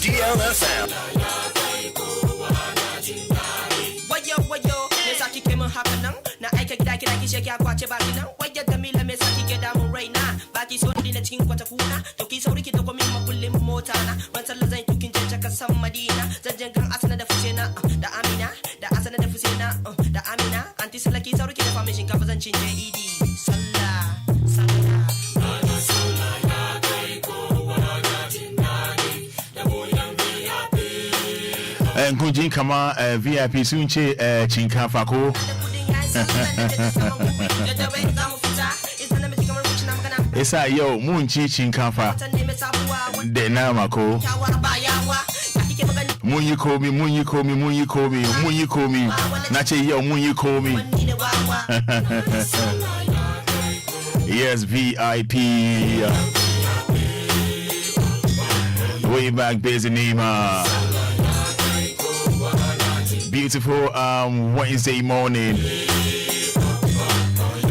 DLFM. Nkunjin kama VIP sunche chinka fako. Esa yo munchi chinka fa. De na mako. Munyi komi. Nache yo munyi komi. Yes, VIP. Way back busy Nima. Beautiful Wednesday morning,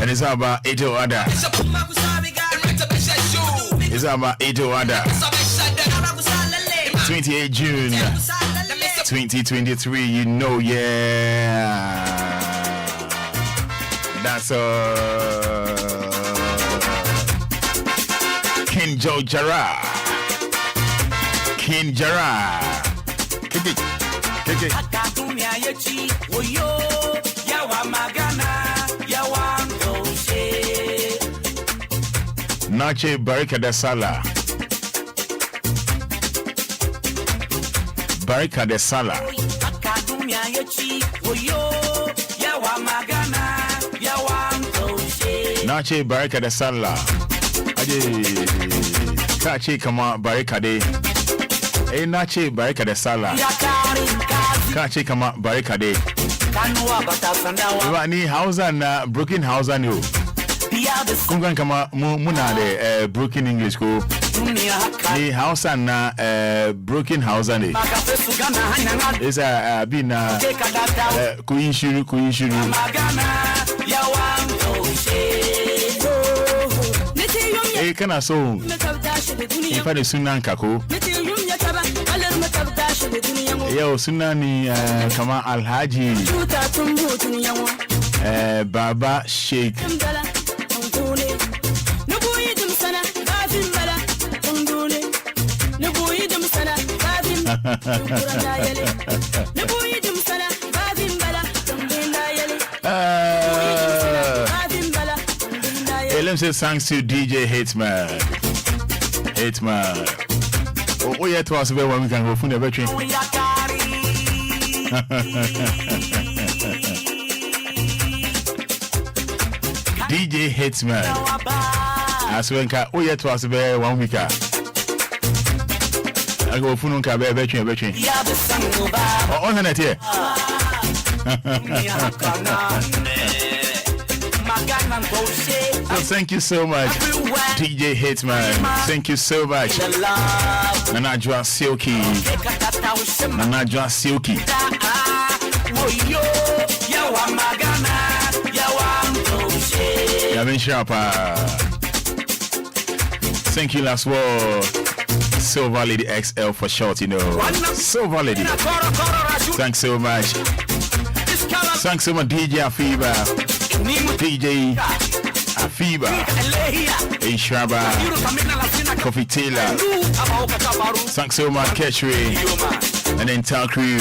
and it's about 8 Ada. It's about 8 Ada. 28 June 2023. You know, yeah. That's King Joe Jara. King Jara. Kiki. Oyo yawa magana yawa ngoshe Nache Barika de Sala. Barika de Sala. Akadumia yechi oyo yawa magana yawa ngoshe Nache Barika de Sala. Aje Kache kama Barika de. Nache Barika de Sala. Kache kama Barika de. Ni Hausa na broken Hausa ni o. Kungan kama muna de broken English ko. Ni Hausa na broken Hausa ni. Isa bina kuinshuru. Kana so. Ifa de sunan kako. Yo sunani kama Alhaji Baba Sheikh let me say thanks to DJ Hitman. Oh yeah, to us when we can go from the battery. DJ Hitman. As when oh yeah, to us 1 week. I go phone ka be between. On the net here. So thank you so much, DJ Hitman. Thank you so much. Nanajwa Silky. Yavin Sharpa. Thank you, last word. Silver Lady XL for short, Silver Lady. Thanks so much. Thanks so much, DJ Afiba. DJ Afiba. Ishaba. Coffee Taylor. Thanks so much, Ketchery. And then Town Crew.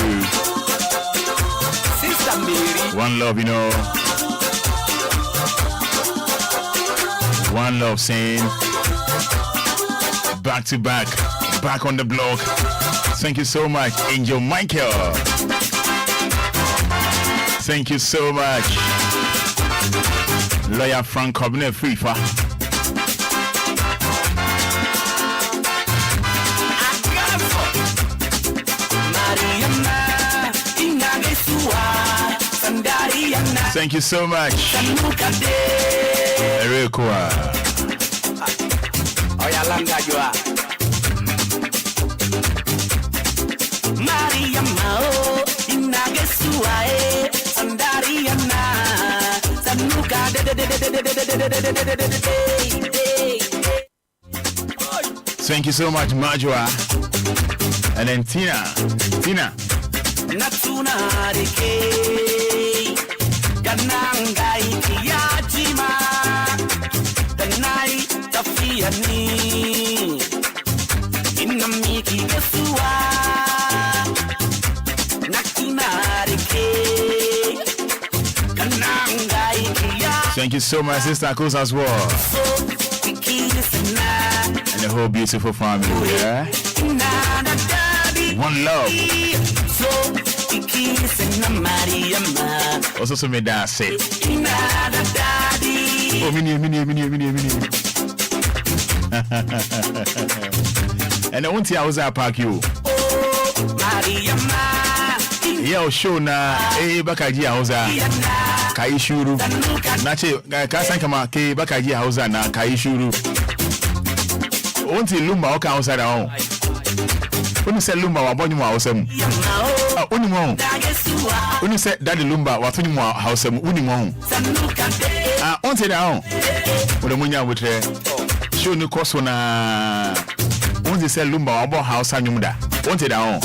One love, One love saying back to back on the block. Thank you so much, Angel Michael. Thank you so much, Lawyer Frank Cabinet FIFA. Thank you so much, Erikwa. Oyalanga jua Maria Mao inagesua Sandariana Sanuka Thank you so much, Majwa. And then Tina Natuna Rike Gananga Ikiyajima Danai Tafiani Inamiki Gesua Nakina Rike Gananga Ikiyajima. Thank you so much, Sister Kuz as well. And the whole beautiful family, yeah? One love. Also, so me that say. Oh, mini. And I want to house I park you. Yeah, show na bakaji hausa kai shuru. Nace ka san kama ke bakaji hausa na kai shuru. Onti Lumba oka hausa da on. Oni se Lumba wa bonyu hausa mu. Oni mo. Oni se daddy Lumba wa tonyu hausa mu. Oni mo. Onti da on. Wo munya wotre. Show ni koso na. Onti se Lumba wa bo hausa nyumda. Onti da on.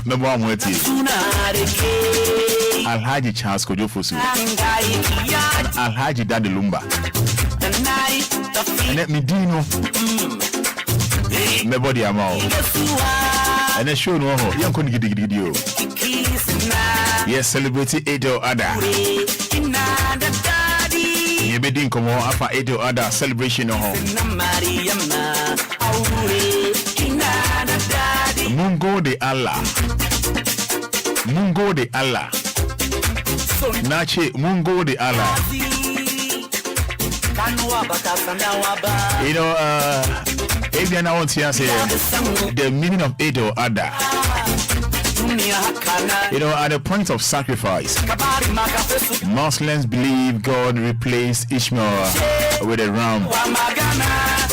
Mebo amweti. Alhaji Charles Kojofosu. Alhaji Daddy Lumba. And me dino. Mebo di amao. And then show no ho. Yankoni gidi yo. Yes, celebrity Edo Ada. Yebe din komo afa Edo Ada celebration no ho. Mungo de Allah. Nache Mungo de Allah. Obia na want to say the meaning of Edo Ada. At the point of sacrifice, Muslims believe God replaced Ishmael with a ram,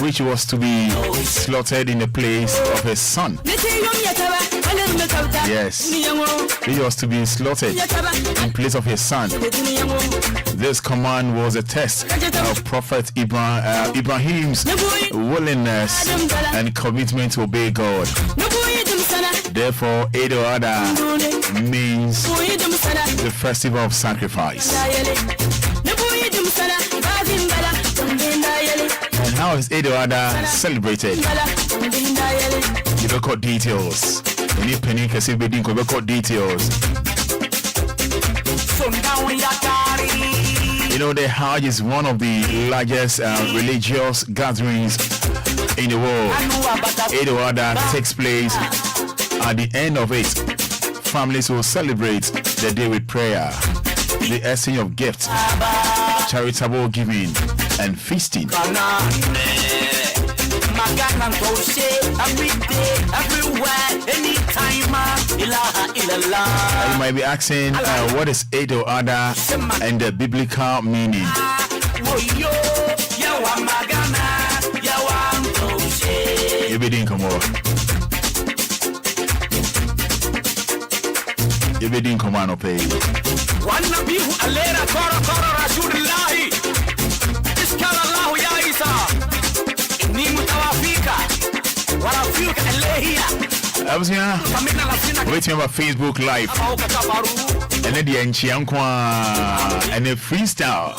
which was to be slaughtered in the place of his son. Yes, he was to be slaughtered in place of his son. This command was a test of Prophet Ibrahim's willingness and commitment to obey God. Therefore, Edo Ada means the festival of sacrifice. And how is Edo Ada celebrated? You record details. Any penny can see bedding could record details. The Hajj is one of the largest religious gatherings in the world. Edo Ada takes place. At the end of it, families will celebrate the day with prayer, the exchange of gifts, charitable giving, and feasting. You might be asking what is Edo Ada and the biblical meaning. You didn't come over. You didn't come on pay. One nabihu alera koro rasulillahi. Iskallahu ya Isa. Inni mutawafika. Warafika alehia. I was here. Waiting about Facebook Live. And then the Enchiankwa and the freestyle.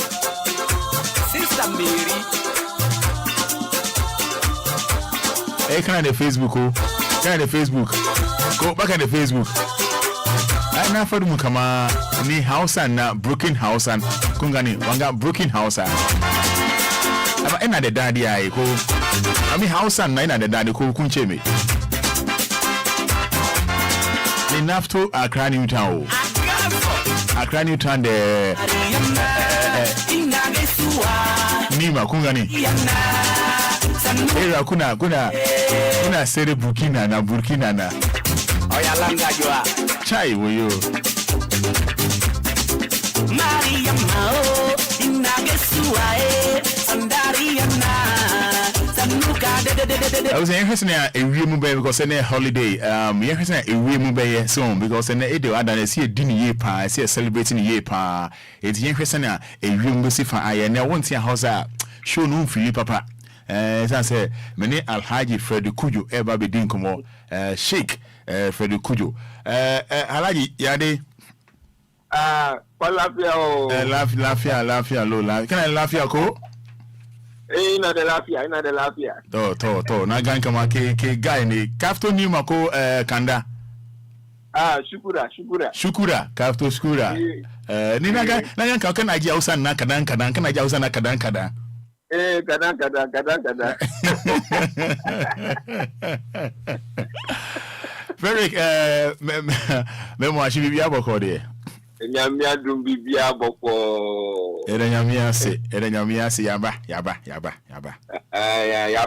Sister Mary. Hey, can I the Facebook? Can I the Facebook? Go back at the Facebook. I na fadu mukama ni house and broken house and kungani wanga broken house and aba ena the daddy ai ko ami house and na the daddy ko kunche me ni nafto Accra New Town Accra New Town de nima kungani era kuna sere Burkina na oyalanga jwa chai woyo Maria Mao inagesuae sandariana sanuka de I was interested in a real because in a holiday interested in a real song because in the Edo Ada see a dinner year pa see a celebrating year pa it's interesting a real music I na want to house show no feel papa as I say many Alhaji Freddy Kujo ever be din komo Sheikh Freddy Kujo Alhaji yade lafia o lafia lo la can I lafia ko ina de lafia to na gan kama ke guy ni kafto ni mako kanda shukura kafto shukura ni na gan ka kana ji Hausa na kadan kana ji Hausa na kadan kada Frederick me mo ashi bibia boko de nyamia dum bibia boko era nyamia se yaba ya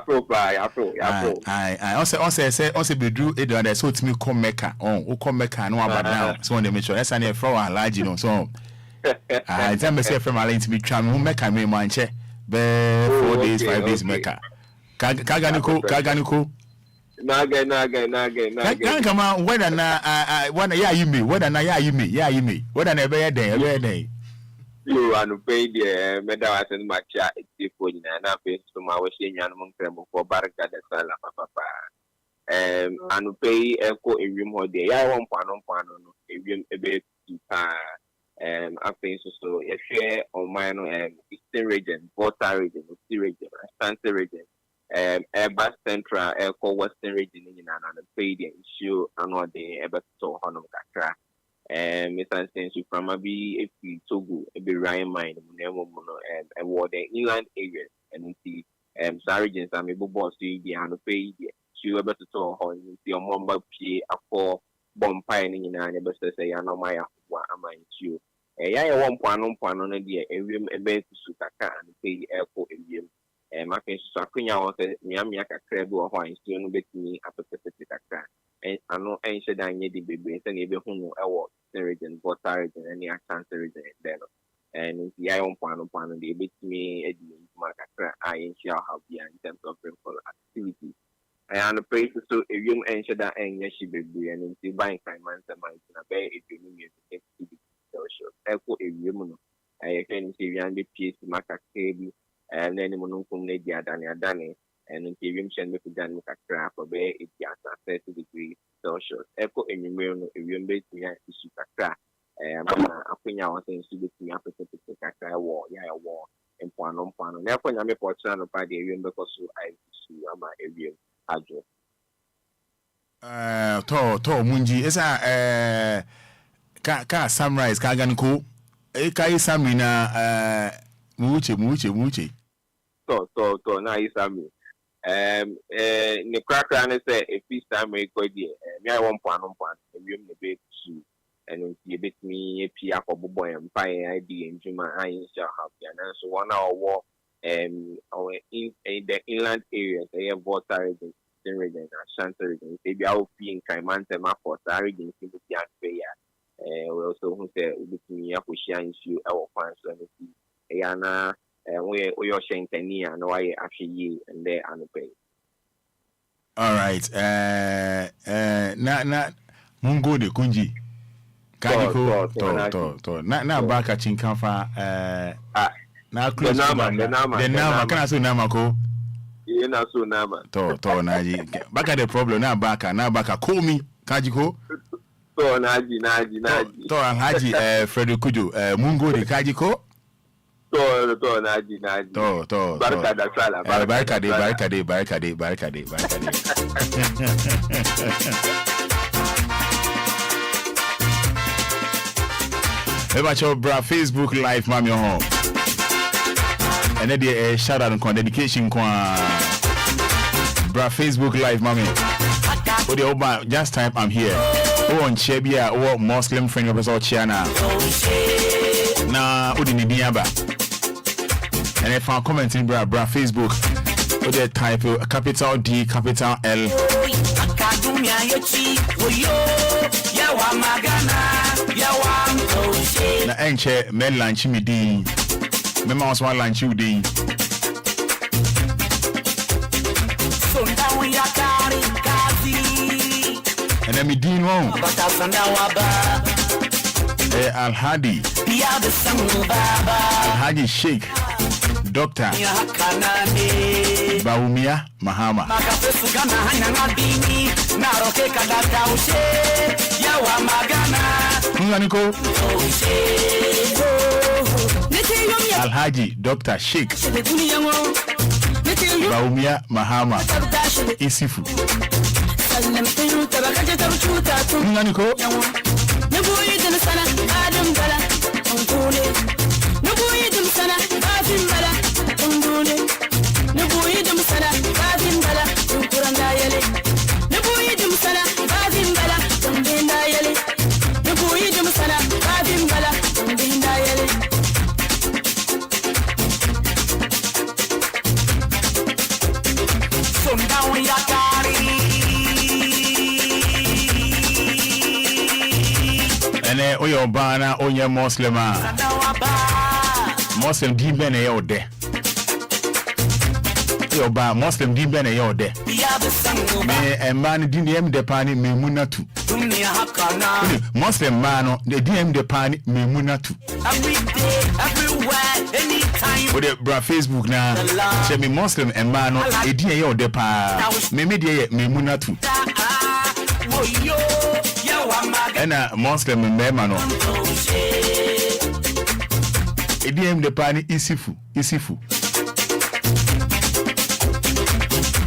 pro ai on se bedru edo and so timi come Mecca o come Mecca no abadan so on the make sure esa na e fro alaji no so time say from alaji timi twa me Mecca me manche be 4 days 5 days Mecca kaganiko naga kama whether na whether ya you me whether na be den you anu pay the meda wasen macha etifo nyina na pe so ma wo hye nwan mo nkremo for barka de sala papa anu pay eko ewim ho de ya won pano no ewim ebe pa after so ye share on my no eastern region Volta region Eastern region Ashanti region Eba Central eko Western region nyina na pay the issue anu de ebe so honom kakra Mr. Sensu from Abi if Togo be Ryan mine and what the inland areas and see regions and maybe boss the and pay you able to talk on your mumba pay for bonfire in an able to say I know my what am I you one point on a dear a room a bed to Sukaka and pay airport in you my face Sakunya was a Miamiaka crab or wine soon bet me after Pacific. And I know ancient I need the baby and even who award region, Volta region, any Ashanti region then. And the iron pan the bit me a market I shall have in terms of rainfall activity. And the place so a young ancient that and yes she baby and in the buying finance and mine in a bay if you need to get social. Echo a woman. I can see young piece market cable and then monocum lady Dani. And in Kivim Shen with Dan Kakra for Bay, it got 30 degrees Celsius. Echo in Mimino, if you embed me at Kakra, I think I was saying to be up to Kakra war, war, and Pano. Therefore, I'm a portion of the area because I see my area. To Munji, is a ka sunrise, Kaganko, Kai Samina, Muchi. So now you me. The cracker and say a feast time may go dear. Me I want one, and you may be two, and you bet me a pia for boy and pie ID and Juma I shall have the answer 1 hour war our in the inland areas, they have water region, region, Ashanti region. Maybe I will be in Kaimante for region, we also who say between Yakushia and you, our fans, Ayana, we are saying Tania, and why actually and they are pay. All right, na Mungo de Kunji. Kajiko to na baka chinkafa na close the nama kana so nama ko na so nama to naji baka the problem na baka call me Kajiko to naji to Alhaji Freddy Kujo Mungo de Kajiko to naji to barka da sala barka de About your bra Facebook live, mami home. And then the shout out on dedication bra Facebook live, mami. Oh, the Oba just type I'm here. Oh, on Chebia, oh, Muslim friend of us all Chiana. Na Udini Diaba. And if I'm commenting bra Facebook, oh, they type capital D, capital L. Na enche me lunch me din me ma so lunch you din and me din won Alhadi Sheikh Doctor Baumia Mahama Nganiko Alhaji Dr. Sheikh Baumia Mahama Isifu Nganiko Ene oyo bana onye Muslim di bene yode. Yo ba Muslim di bene yode. Me man di nem de pani memunatu. Muslim man the DM de pani memunatu. Every day, everywhere, anytime. Ode bra Facebook na se me Muslim man e di yode pa. Me de memunatu. Ena Muslim member no EDM de pani isifu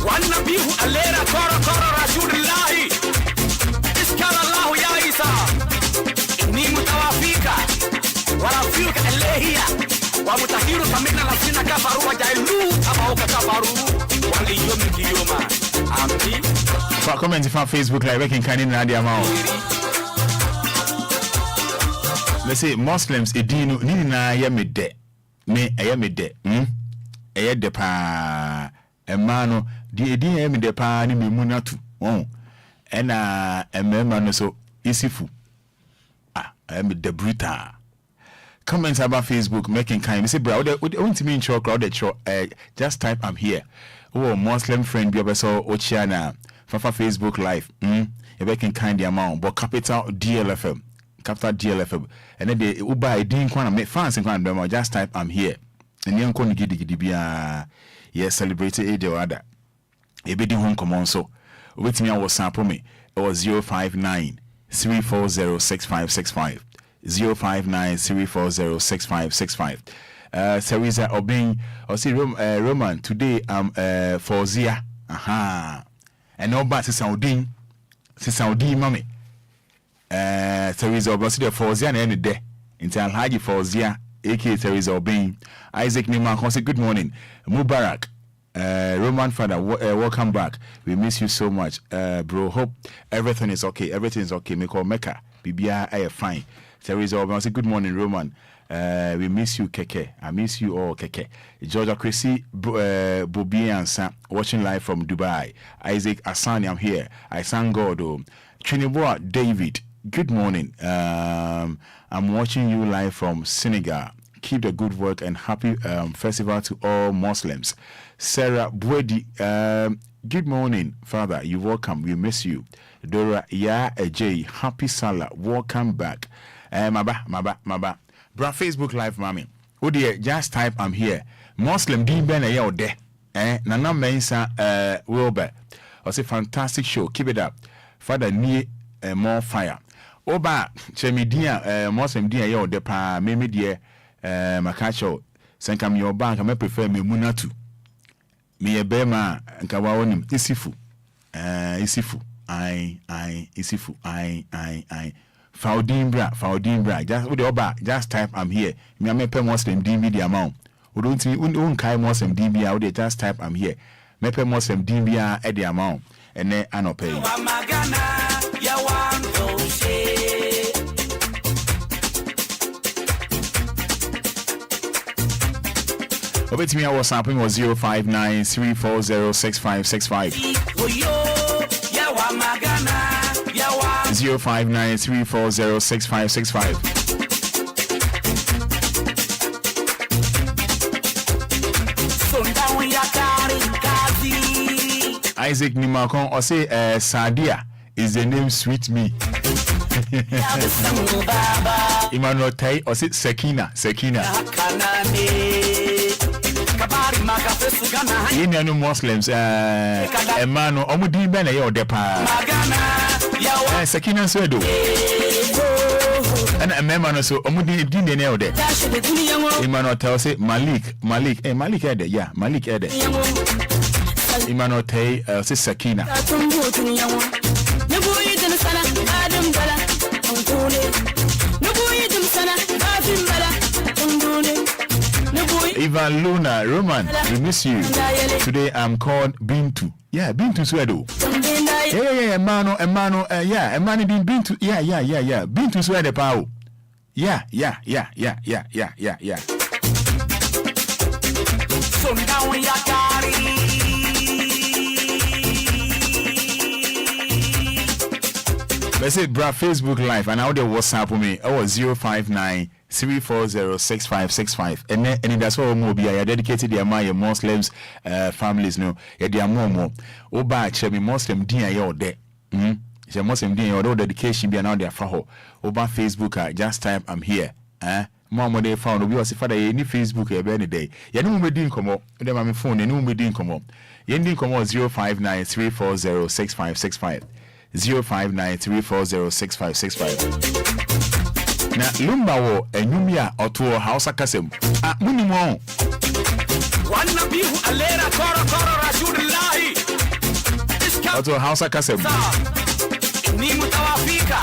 Wanna be who alera koro rasulillahi iskara Allah ya Isa ni mutawafika warafika elehia wa mutahiru kamina lasina kafaru wa jailu abauka kafaru wali yomi kiyoma amni for comment from Facebook like we can na dia ma let's say Muslims edinu ni na ya mede me ayamede de pa emano di edin ya mede pa ni memunatu ena emema no so isifu ayamede bruta comments about Facebook making kind say bro want me in show crowd just type I'm here Muslim friend bi obeso ochiana fafa Facebook live you making kind the amount but capital DLFM and then the uba edin kwana me fans kwana just type I'm here and yan koni gidi bia yes celebrate a day other e be di home common so with me was sample me it was 059 340 6565 059 340 6565 Teresa Obin or see Roman today I'm for Zia and no but Saudi mommy Teresa Obin see for Zia and day into Alhaji for Zia aka Teresa Obin Isaac Nima say good morning Mubarak Roman father welcome back we miss you so much bro hope everything is okay me call Mecca Bibia I fine Teresa Obin say good morning Roman We miss you, Keke. I miss you all, Keke. Georgia Chrissy Bobiansa, watching live from Dubai. Isaac Asani, I'm here. I thank God. Chinibua David, good morning. I'm watching you live from Senegal. Keep the good work and happy festival to all Muslims. Sarah Bwedi, good morning, Father. You're welcome. We miss you. Dora Ya Ej, happy Salah. Welcome back. Maba. Bra Facebook Live, mommy. Oh dear, just type I'm here. Muslim din ben a yo de. Nana Mensa Wilbur. I say fantastic show. Keep it up. Father need more fire. Oba Chemidia Muslim dia yo de pa me dear Makacho. Sankam your bank, I prefer me munatu. Me a bema and kawaonim isifu. Isifu. Isifu. Faudin bra. Just with the oba, just type I'm here. Me a pay Muslim DB the amount. We don't see kai Muslim DB out there, just type I'm here. Me pay Muslim DB at the amount. And then I no pay. Obey me, I was sampling was 059-340-6565. 059-340-6565. Isaac Nimakon or say Sadia is the name Sweet Me. Emmanuel Tai or say Sekina. You Muslims, Emmanuel Omudi Bene yo depa. Sekina Swedo. And a member so Omudi Dine yo de. Emmanuel Tai say Malik Ede, yeah, Malik Ede. Emmanuel Tai say Sekina. Ivan Luna, Roman, we miss you. Today I'm called Bintu. Yeah, Bintu Swedo. Yeah, Emano, yeah, Emani din Bintu. Yeah. Bintu Swede Pau. Yeah. Let's say, bra, Facebook Live, and now the WhatsApp with me. 059-340-6565. And that's all Obia. I dedicated the Amaya Muslims families. No, yeah, they are more. Oba chemi Muslim dia yo de. It's a Muslim dia yo dedication be now there for her. Oba Facebook, just type I'm here. Mama they found we was father any Facebook every day. Ya no me din komo. Dem my phone, no me din komo. Yen din komo 059-340-6565. 059-340-6565. Na Lumba wo enyumia oto Hausa kasem. Munimo. Wanna be alera koro rasulullahi. Oto Hausa kasem. Ni mutawafika.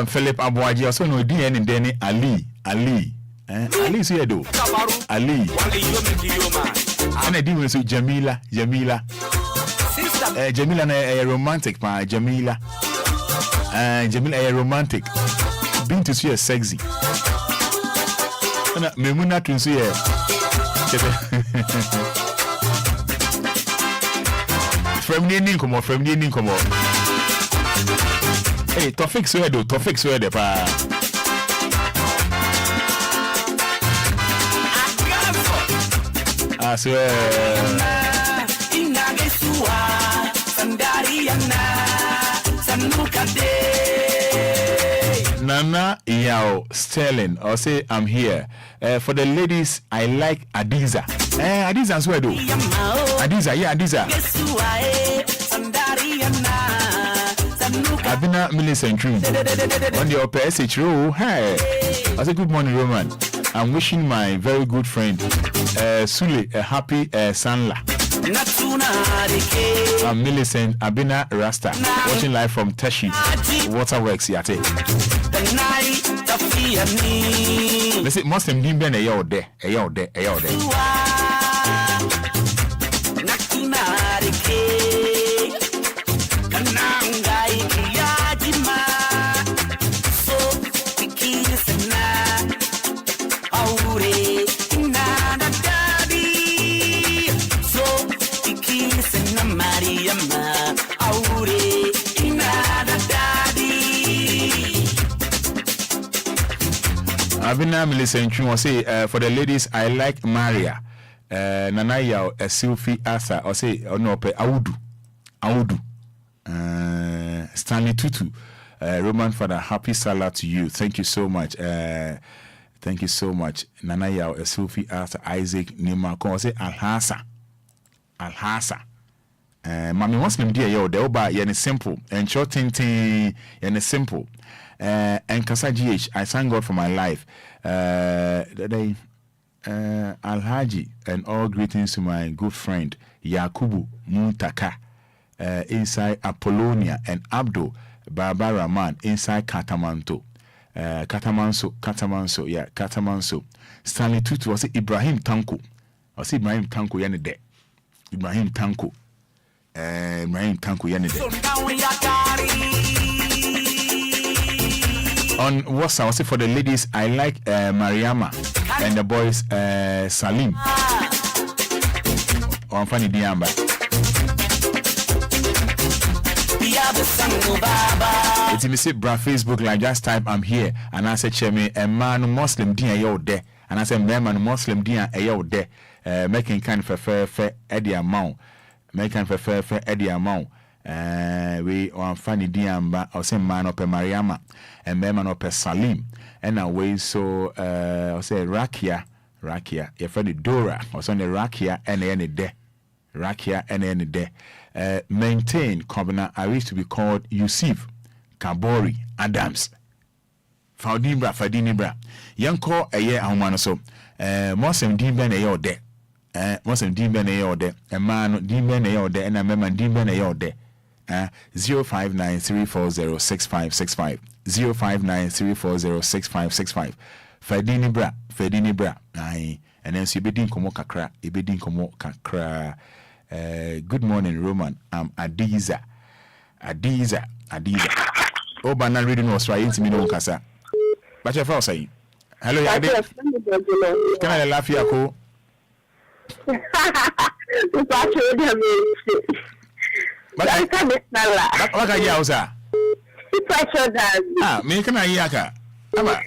Philip Abuaji also no DNA Deni Ali. Ali Suedo. Ali. And I deal with Jamila. Jamila na romantic pa Jamila. Jamila a romantic. Been to see a sexy. Na memuna to see her. From the ending come on. Hey, Tofik Suedo pa. I swear. Nana Yao Sterling, I'll say I'm here. For the ladies, I like Adiza. Adiza as well, though. Adiza. Abina Millicent Room. On your PSH row, hey. I say good morning, Roman. I'm wishing my very good friend Sule a happy Sanla. I'm Millicent Abina Rasta, watching live from Teshi Waterworks Yate. Let's say Muslim Dimben a yaw de. Abina Millicent Chun say for the ladies I like Maria. Nana Yao a Sylvie Asa or say no pe Audu. Stanley Tutu. Roman Father, happy Salah to you. Thank you so much. Thank you so much. Nana Yao a Sylvie Asa Isaac Nima Kon say Alhasa. Mami Muslim dear yo de oba yen simple and short thing yen simple. And Kasa GH, I thank God for my life. Alhaji, and all greetings to my good friend Yakubu Muntaka inside Apollonia and Abdul Baba Rahman inside Katamanso. Katamanso. Stanley Tutu was Ibrahim Tanko. Ibrahim Tanko yanide. Ibrahim Tanko yanide. On WhatsApp, I say for the ladies, I like Mariama and the boys Salim. On funny Diamba. It's me say bra Facebook like just type I'm here and I say chemi a man Muslim dia yo de and I say man Muslim dia yo de making kind for fair Eddie amount making for fair Eddie amount. We on funny Diamba or say man up Mariama and man up Salim and away so I say Rakia your friend Dora or son the Rakia and any day maintain Kobana I wish to be called Yusuf Kabori Adams Fadinibra Yanko a year and so Muslim Dimben a year de Muslim Dimben a year de a man Dimben a year de and a man Dimben a year de 05934065565 05934065565 Fadinibra and then so ibedin komo kakra good morning Roman. I'm Adiza. Oba na reading was right into me no kasa. But you first say hello Yadi. Can I laugh you ako? What can you usa? Me can I yaka? Ama.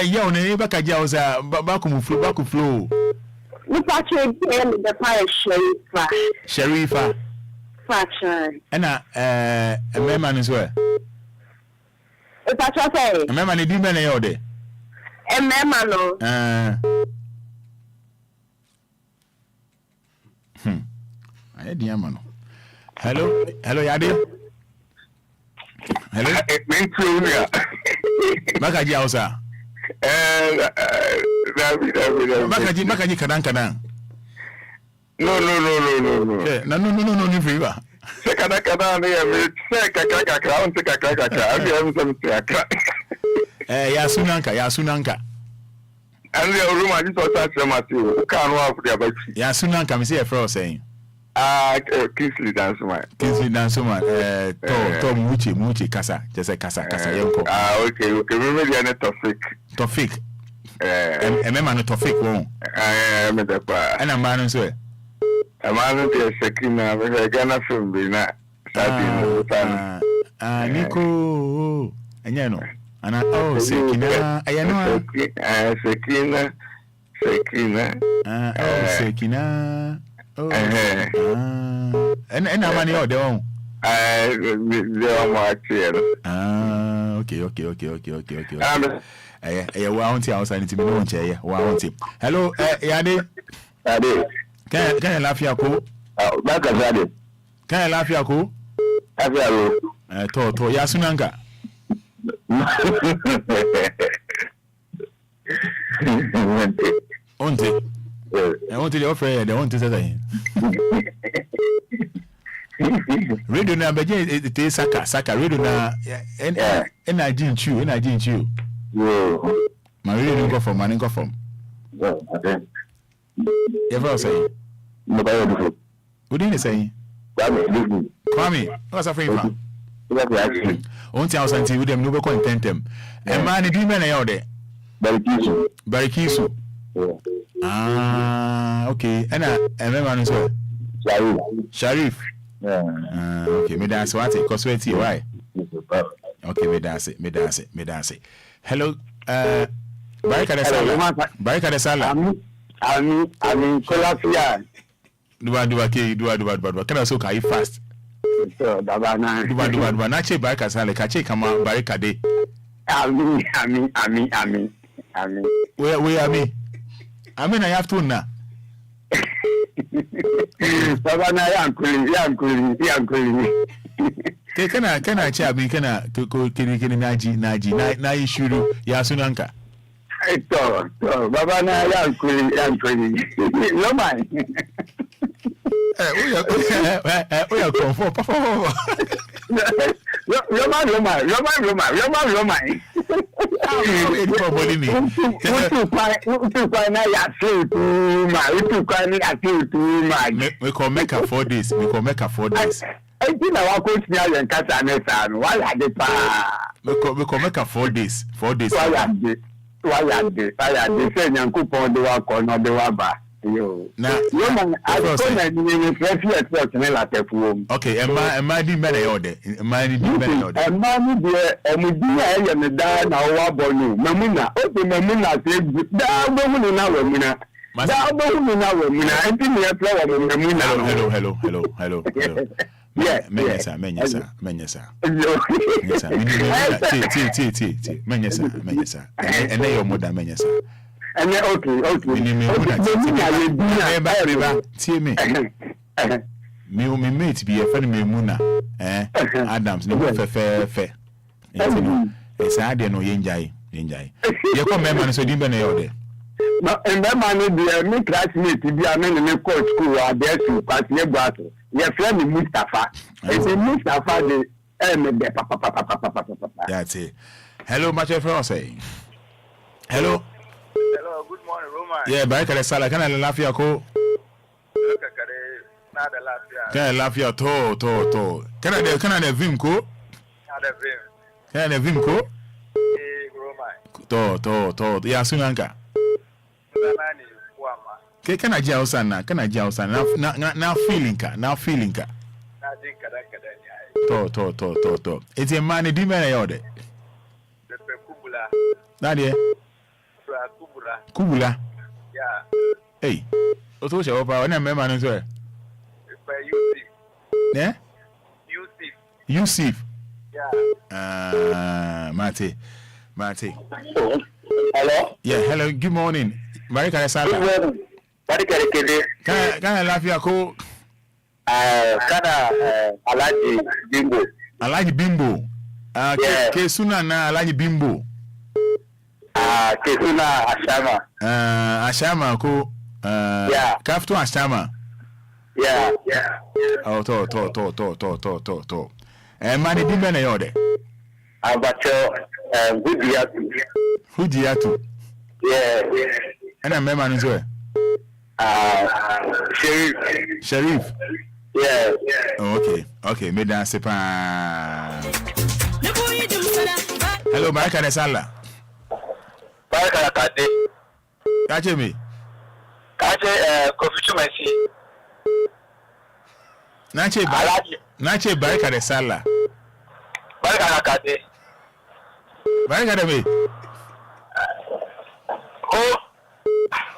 You ne baka jausa baku flow. Look at you the fire Sharifa. Fraction. And a man as well. If I say a man did many all day. A memano. I had the amano. Hello, Yadi. Hello, Baka Jausa. Makaji kadang. No. No, ni free ba. Sekada ne me sekaka on sekaka. Abi am some sekaka. Ya sunanka. And the room I just touch them at you. Can walk there by. Ya sunanka me say a friend saying. Kingsley dance man. To muchi kasa. Just say kasa yenko. Okay. Remember the Tofik. Remember no Tofik won. Me the pa. And a man so. A man to Sekina, we Ghana film be na. Nico. Enyano. Ana Sekina. Ayano. Sekina. Sekina. Oh. And a money or the own. Okay. I want outside to be known. Hello, Yadi. Can I laugh you? Can I laugh you? To Yasunanga. I want to offer. They want to say. Radio na beje it is saka radio na na jinchu ma radio go from man go from ever say no ba you what did you say Kwame what's afraid from on ti house until them no go contentem e man di me na you there Barikisu okay and remember no so Sharif okay, me dance what? Cause wait here, why? Okay, me dance it. Hello, Barika de Sala. Barika de Sala. Ami Kolafia. Duba. Can I so kai fast? So dabana. Duba. Na che Barika Sala, ka che kama Barika de. Ami. Where Ami? Ami na have to na. Dabana yankuli. Kana che Ami kana ko kini naji na ishuru ya sunanka. Eto, baba na yankuli. No man. Oya comfort, papa. Roma. Utu kwa na ya We can make her 4 days. I think I want to see you kasa nesa no. Why are they pa? We can make her 4 days. 4 days. Why are they? Say Nyankopon de wa ko no de wa ba. Yo. Na yo man, I don't know if you expect me la tefu. Okay, am di mena yode. Am di mena yode. Am ni de emudi ya ye me da na wa bonu. Mamuna, o de mamuna se da bohunu na wa muna. Da bohunu na wa muna. Enti me e flower mamuna. Hello. Yeah. Menyesa. Menyesa. Ene yo moda menyesa. Ene okay. Tie me. Me mate be a friend me muna. Adams no fe. Enti esa de no yenjai. Ye ko memma no so dimbe na yode. Memma no be me classmate bi amene me coach school adesu kwase gbato. Ye friend Mustafa. Mustafa de me de papa. That's it. Hello, my friend say. Hello, good morning, Roman. Yeah, Barika de Sala. Can I laugh ya ko? Can I laugh ya to? Can I vim ko? Can I vim ko? To. Ya sunanka. Can I jia usana? Na feeling ka. To. It's a man di mena yode. Nadie. Kubula. Yeah. Hey. Oto se opa ona mema no so e. Yusuf. Yeah. Mate. Hello? Yeah, hello, good morning. Barika de Sala. Barika de Kede. Kana lafia ko kana Alhaji Bimbo. Ke suna na Alhaji Bimbo. Ke suna Ashama. Ashama ko yeah. Kaftu Ashama. Yeah. Oh, to. Mani dimbe na yode. Abacho Hudiatu. Yeah. Ana mema nzo Sharif. Yeah. Oh, okay. Me dance pa. Hello, Barika de Sala. Barika Kade. Kache me. Kofi Chumasi. Nache Barika de Sala. Barika Kade. Barika de me.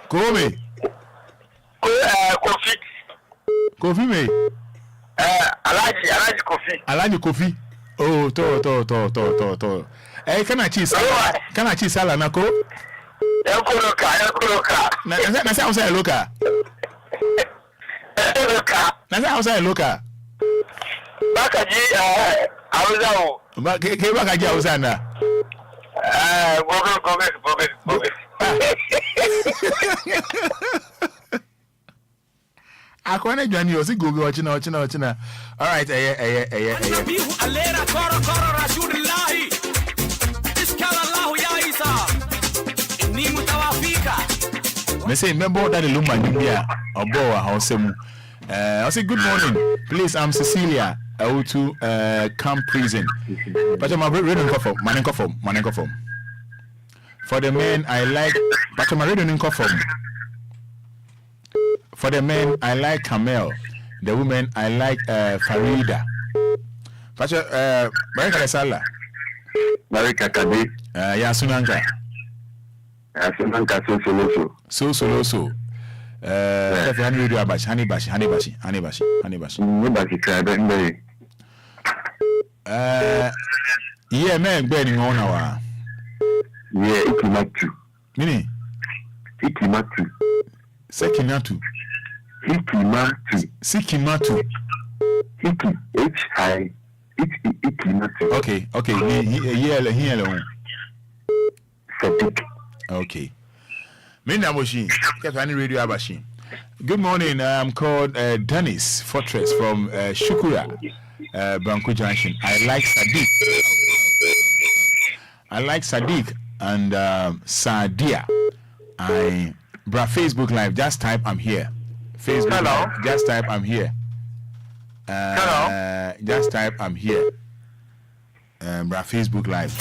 Ko me. Kofi me. Alhaji Kofi. Oh, to. Kana chi sala na ko? Ekoloka. Na sa usa loka. Loka. Bakaji auza o. Ke bakaji auza na. Gobe. Akwana Johnny o si gobe ochina. All right, alera koro rasulillahi. Iskala Allah ya Isa. Ni mutawafika. Me say member that the Lumba India obo house mu. I say good morning. Please, I'm Cecilia. I want to Camp Prison. But I'm reading manenko. For the men I like, but I'm reading in form. For the men I like Kamel. The women I like Farida. But Barika de Sala. Barika Kade. Ya sunanga. Asunanka so. If you radio abashi, honey bashi. Nobody cried anyway. Yeah, man, burning on our. Yeah, Ikimatu. Mini? Ikimatu. Sekimatu. Ikimatu. H-I. Ikimatu. Okay. Here alone. Sadik. Okay. Minna Moshi, Kefani Radio Abashi. Good morning. I'm called Dennis Fortress from Shukura, Banku Junction. I like Sadiq and Sadia. Facebook Live. Just type I'm here. Facebook Hello. Live. Just type I'm here. Hello. Just type I'm here. Facebook Live.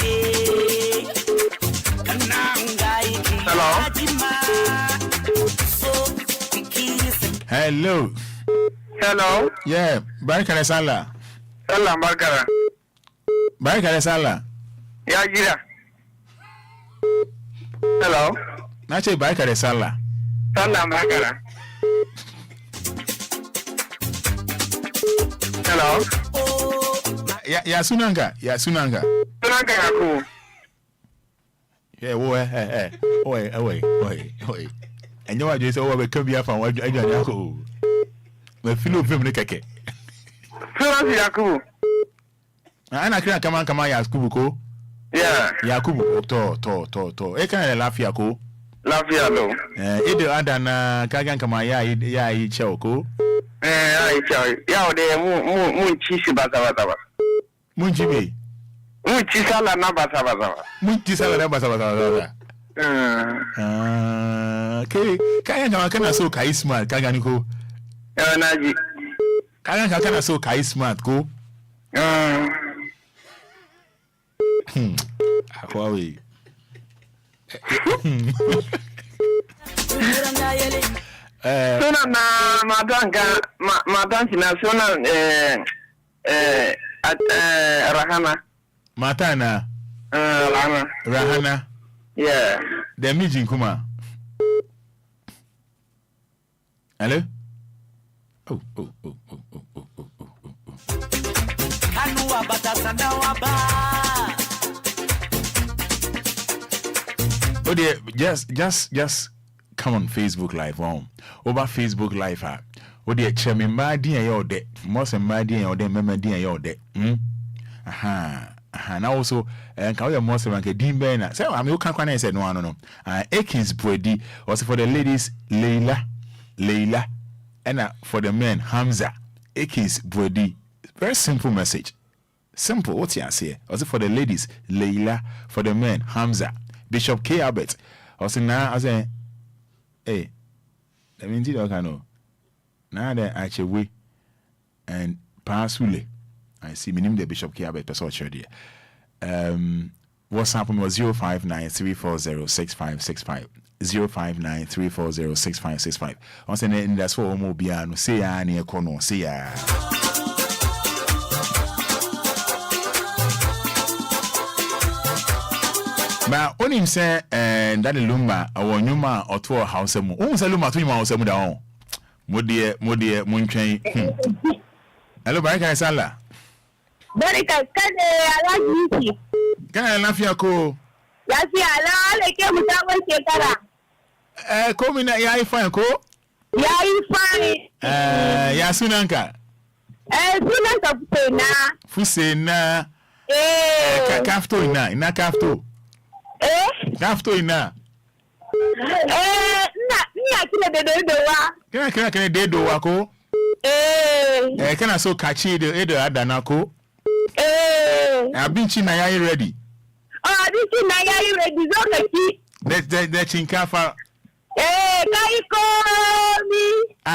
Hello. Hello. Yeah, Baraka Sala. Salam Bakara. Baraka Sala. Ya Gira. Hello. Nache Baraka Sala. Salam Bakara. Hello. Ya Sunanga. Sunanga Yaku. Yeah, oi. And you are just over come here from what I do. My fellow film keke. Sunanga Yaku. Ana kira kama Yakubu ko? Yeah. Yakubu to. E kana lafia ko? Lafia lo. Ede ada na kagan kama ya yi cheo ko? Ya cheo. Ya ode mu chisi basa. Munjibe. Chisala na basa. Kayan kana so kai smart kaga ni ko? Naji. Kayan kana so kai smart ko? Akwawe. Sona na madanka na sona Rahana. Matana. Rahana. Yeah. The meeting kuma. Hello? Oh. Oh dear, just come on Facebook Live on. Over Facebook Live oh dear, Chairman Madi and your de. Most and Madi and your de, Mamadi and your de. Now also, and call your most of Dimbe. So I'm you can't say no. Akins Brady also for the ladies, Leila, and for the men, Hamza. Akins Brady. Very simple message. Simple, what's your say? Also for the ladies, Leila, for the men, Hamza. Bishop K. Abbott. Also now, I say, hey, I mean, you know, now they actually and Pasule. I see my name the Bishop K. Abbott, that's what you're there. WhatsApp was 059-340-6565. 059-340-6565. Once and that's for Obia, no say ya near Kono, say ya. But only him say and that Lumba or Numa or to a house. Oh, say Lumba to him house down. Modia, Munchain. Hello, Baraka Sala. Baraka, can I like you? Can I laugh your co? Yes, I like you without one shekara. Come in, I find co? Yeah, you fine. Yasunanka. Sunanka Fusena. Kafto ina kafto. Kafto ina. Kena dedo wako. Kena so kachi edo adanako. Abinchi na yai ready. Abinchi na yai ready. Zokachi. The chinkafa. Kai komi.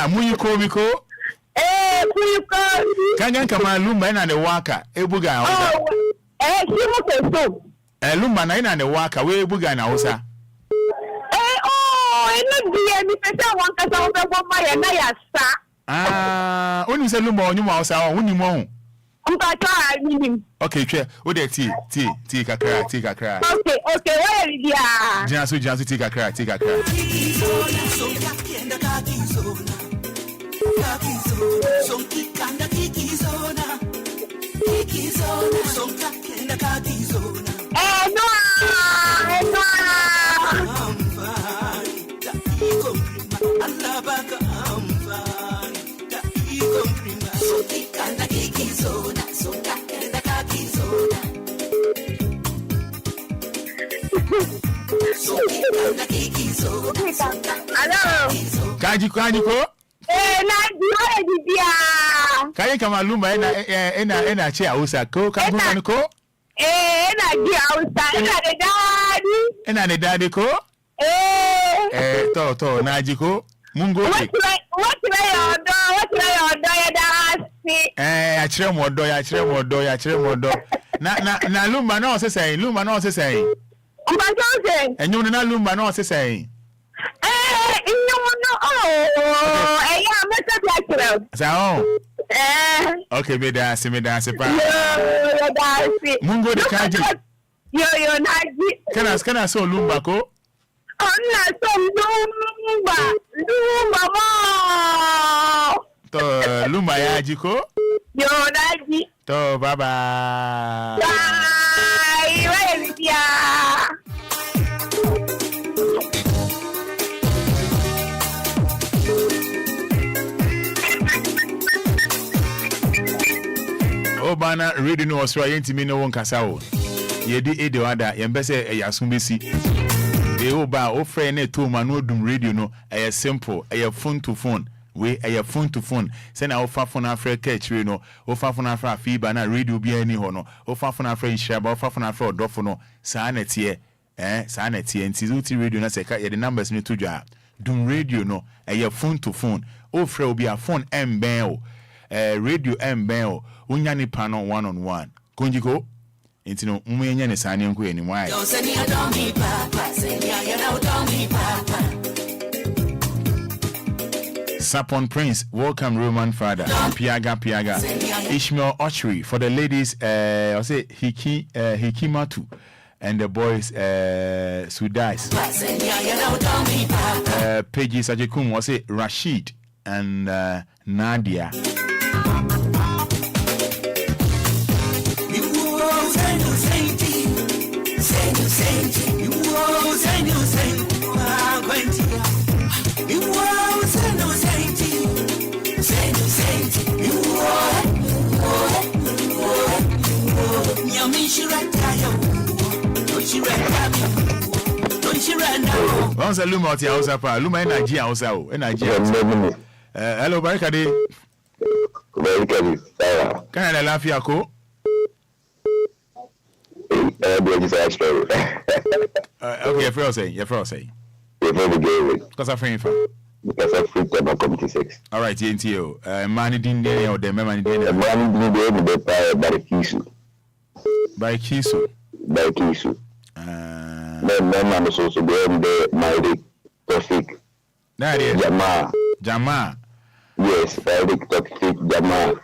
Muyi komi ko. Muyi komi. Kangan kama Lumba ina ne waka. Ebuga waka. Shimu keso. Lumba na ina ne waka. We ebuga na usa. Ene biye mi pesa wanka sa obe bomba ya na ya sa. Oni se Lumba onyuma usa. Oni mo. Okay, chair. Oh, there, tea, kakra. Okay, where is it? Jansu, tea, kakra. Hello. Kaji ko? Kaji kama Lumba ena che ausa ko ko? Ena di ausa ena de daddy ko? To naji ko? Mungo what way your do ya dasi achire modo na Lumba no se say enyo na Lumba no se say okay, me dance pa. Mungo de kaji. Yo naji. Kana so Lumba ko? Ona so Lumba mo. To Lumba ya ji ko? Yo naji. To bye. Bye. Where is ya? Obana reading no was right to me no one kasao. Yedi edo ada yembese eyasumbesi. De oba o friend e to man no dum radio no eye simple eye phone to phone we eye phone to phone say na ofa phone afre catch no ofa phone afre afiba na radio bi ani ho no ofa phone afre nshaba ofa phone afre odofo no saa na tie nti zuti radio na se ka yede numbers ni to dwa dum radio no eye phone to phone o frɛ obi a phone mben o radio mben o unya ni pano one on one konjiko enti no mwenye ne sane nko eni mu ai Sapon Prince, welcome Roman father. Piaga. Ishmael Ochri for the ladies. I say Hikimatu and the boys Sudais. Peggy Sajekum was say Rashid and Nadia. Once a Lumba out house up, Luma energy house out, energy. Hello, Barikade. Can I laugh your co? Okay, you're frozen. Because I'm free for. Because of free table committee 6. All right, TNTO. Money didn't there or the money didn't there. Money didn't there with the fire by Kisu. By Kisu. Then man is also there in the Malik Tofik. That is Jama. Yes, Malik Tofik Jama.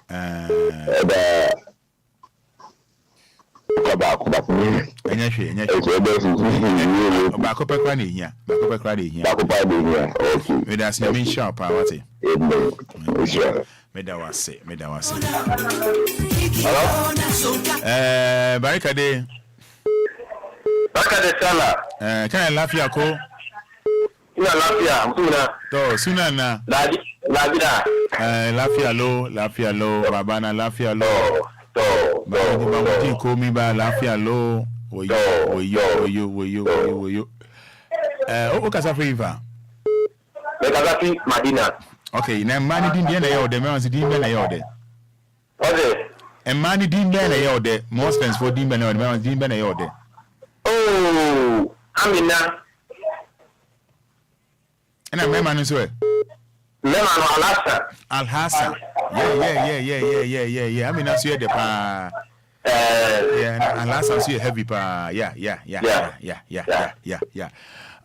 Barikade Sala. Can I laugh ya ko? Ina lafiya, mutuna. To suna na. Lafiya. Lafiya lo, babana lafiya lo. Ba komi ba lafiya lo. Oyo. O kasa favor. Megazati Madina. Okay, na mani din na yode, me wansi din na yode. Ode. And mani din na yode, Muslims for din na yode, me wansi din na yode. Oh, Amina. And I remember so. Al-Hassan. Yeah. I mean, that's the pa. Yeah, Al-Hassan so heavy pa. Yeah.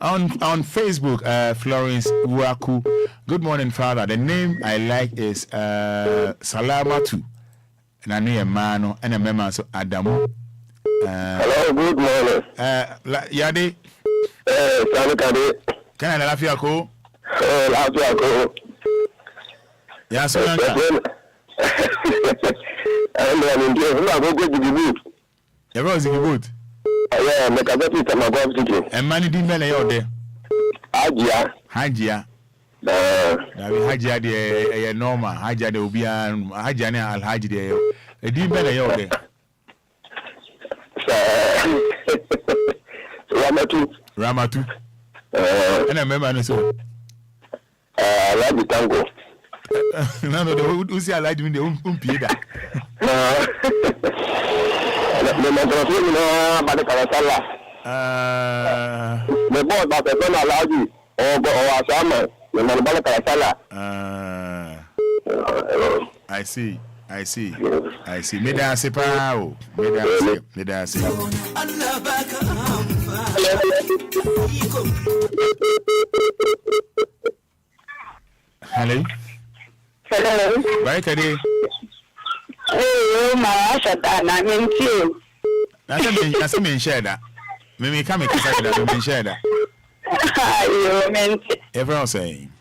On Facebook, Florence Uwaku. Good morning, Father. The name I like is Salamatu. na no mano and a member so Adamu. Hello, good morning. Yadi. Can I laugh you go? Laugh you go. Yeah, so I'm in the boot. The rose in the boot. Yeah, make a better time about it. And money didn't matter out there. Hajia. Hajia de normal. Hajia de Obia. Hajia ne Alhaji de. It didn't matter out there. Ramatu. And I remember so. I like the tango. No, who see I like me the umpieda. The Montreal, by the Carasala. The board that the son allowed you, or Asama, the Montreal Carasala. I see. Meda sepao. Meda se. Hello. Bye, Kadi. Oh, my Shatana, I mean, too. That's a mean share that. Maybe come and share that. You meant Everyone saying.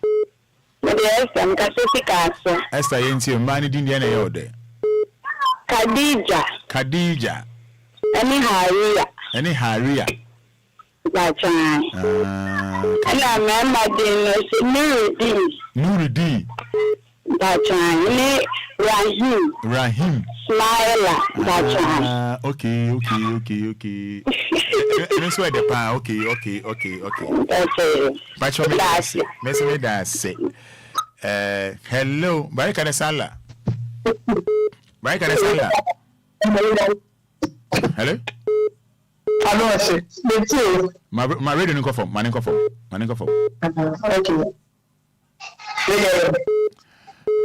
Yes, I'm Cassie. Esther, you money didn't any order. Khadija. Any Haria. That's right. And I remember Nuridi. That's right. Rahim. Smile. That's right. Okay. Let's wait the pan. Okay. But you me that's it. Hello. Barika de Sala. Hello. Hello, sir. My radio no confirm. Okay.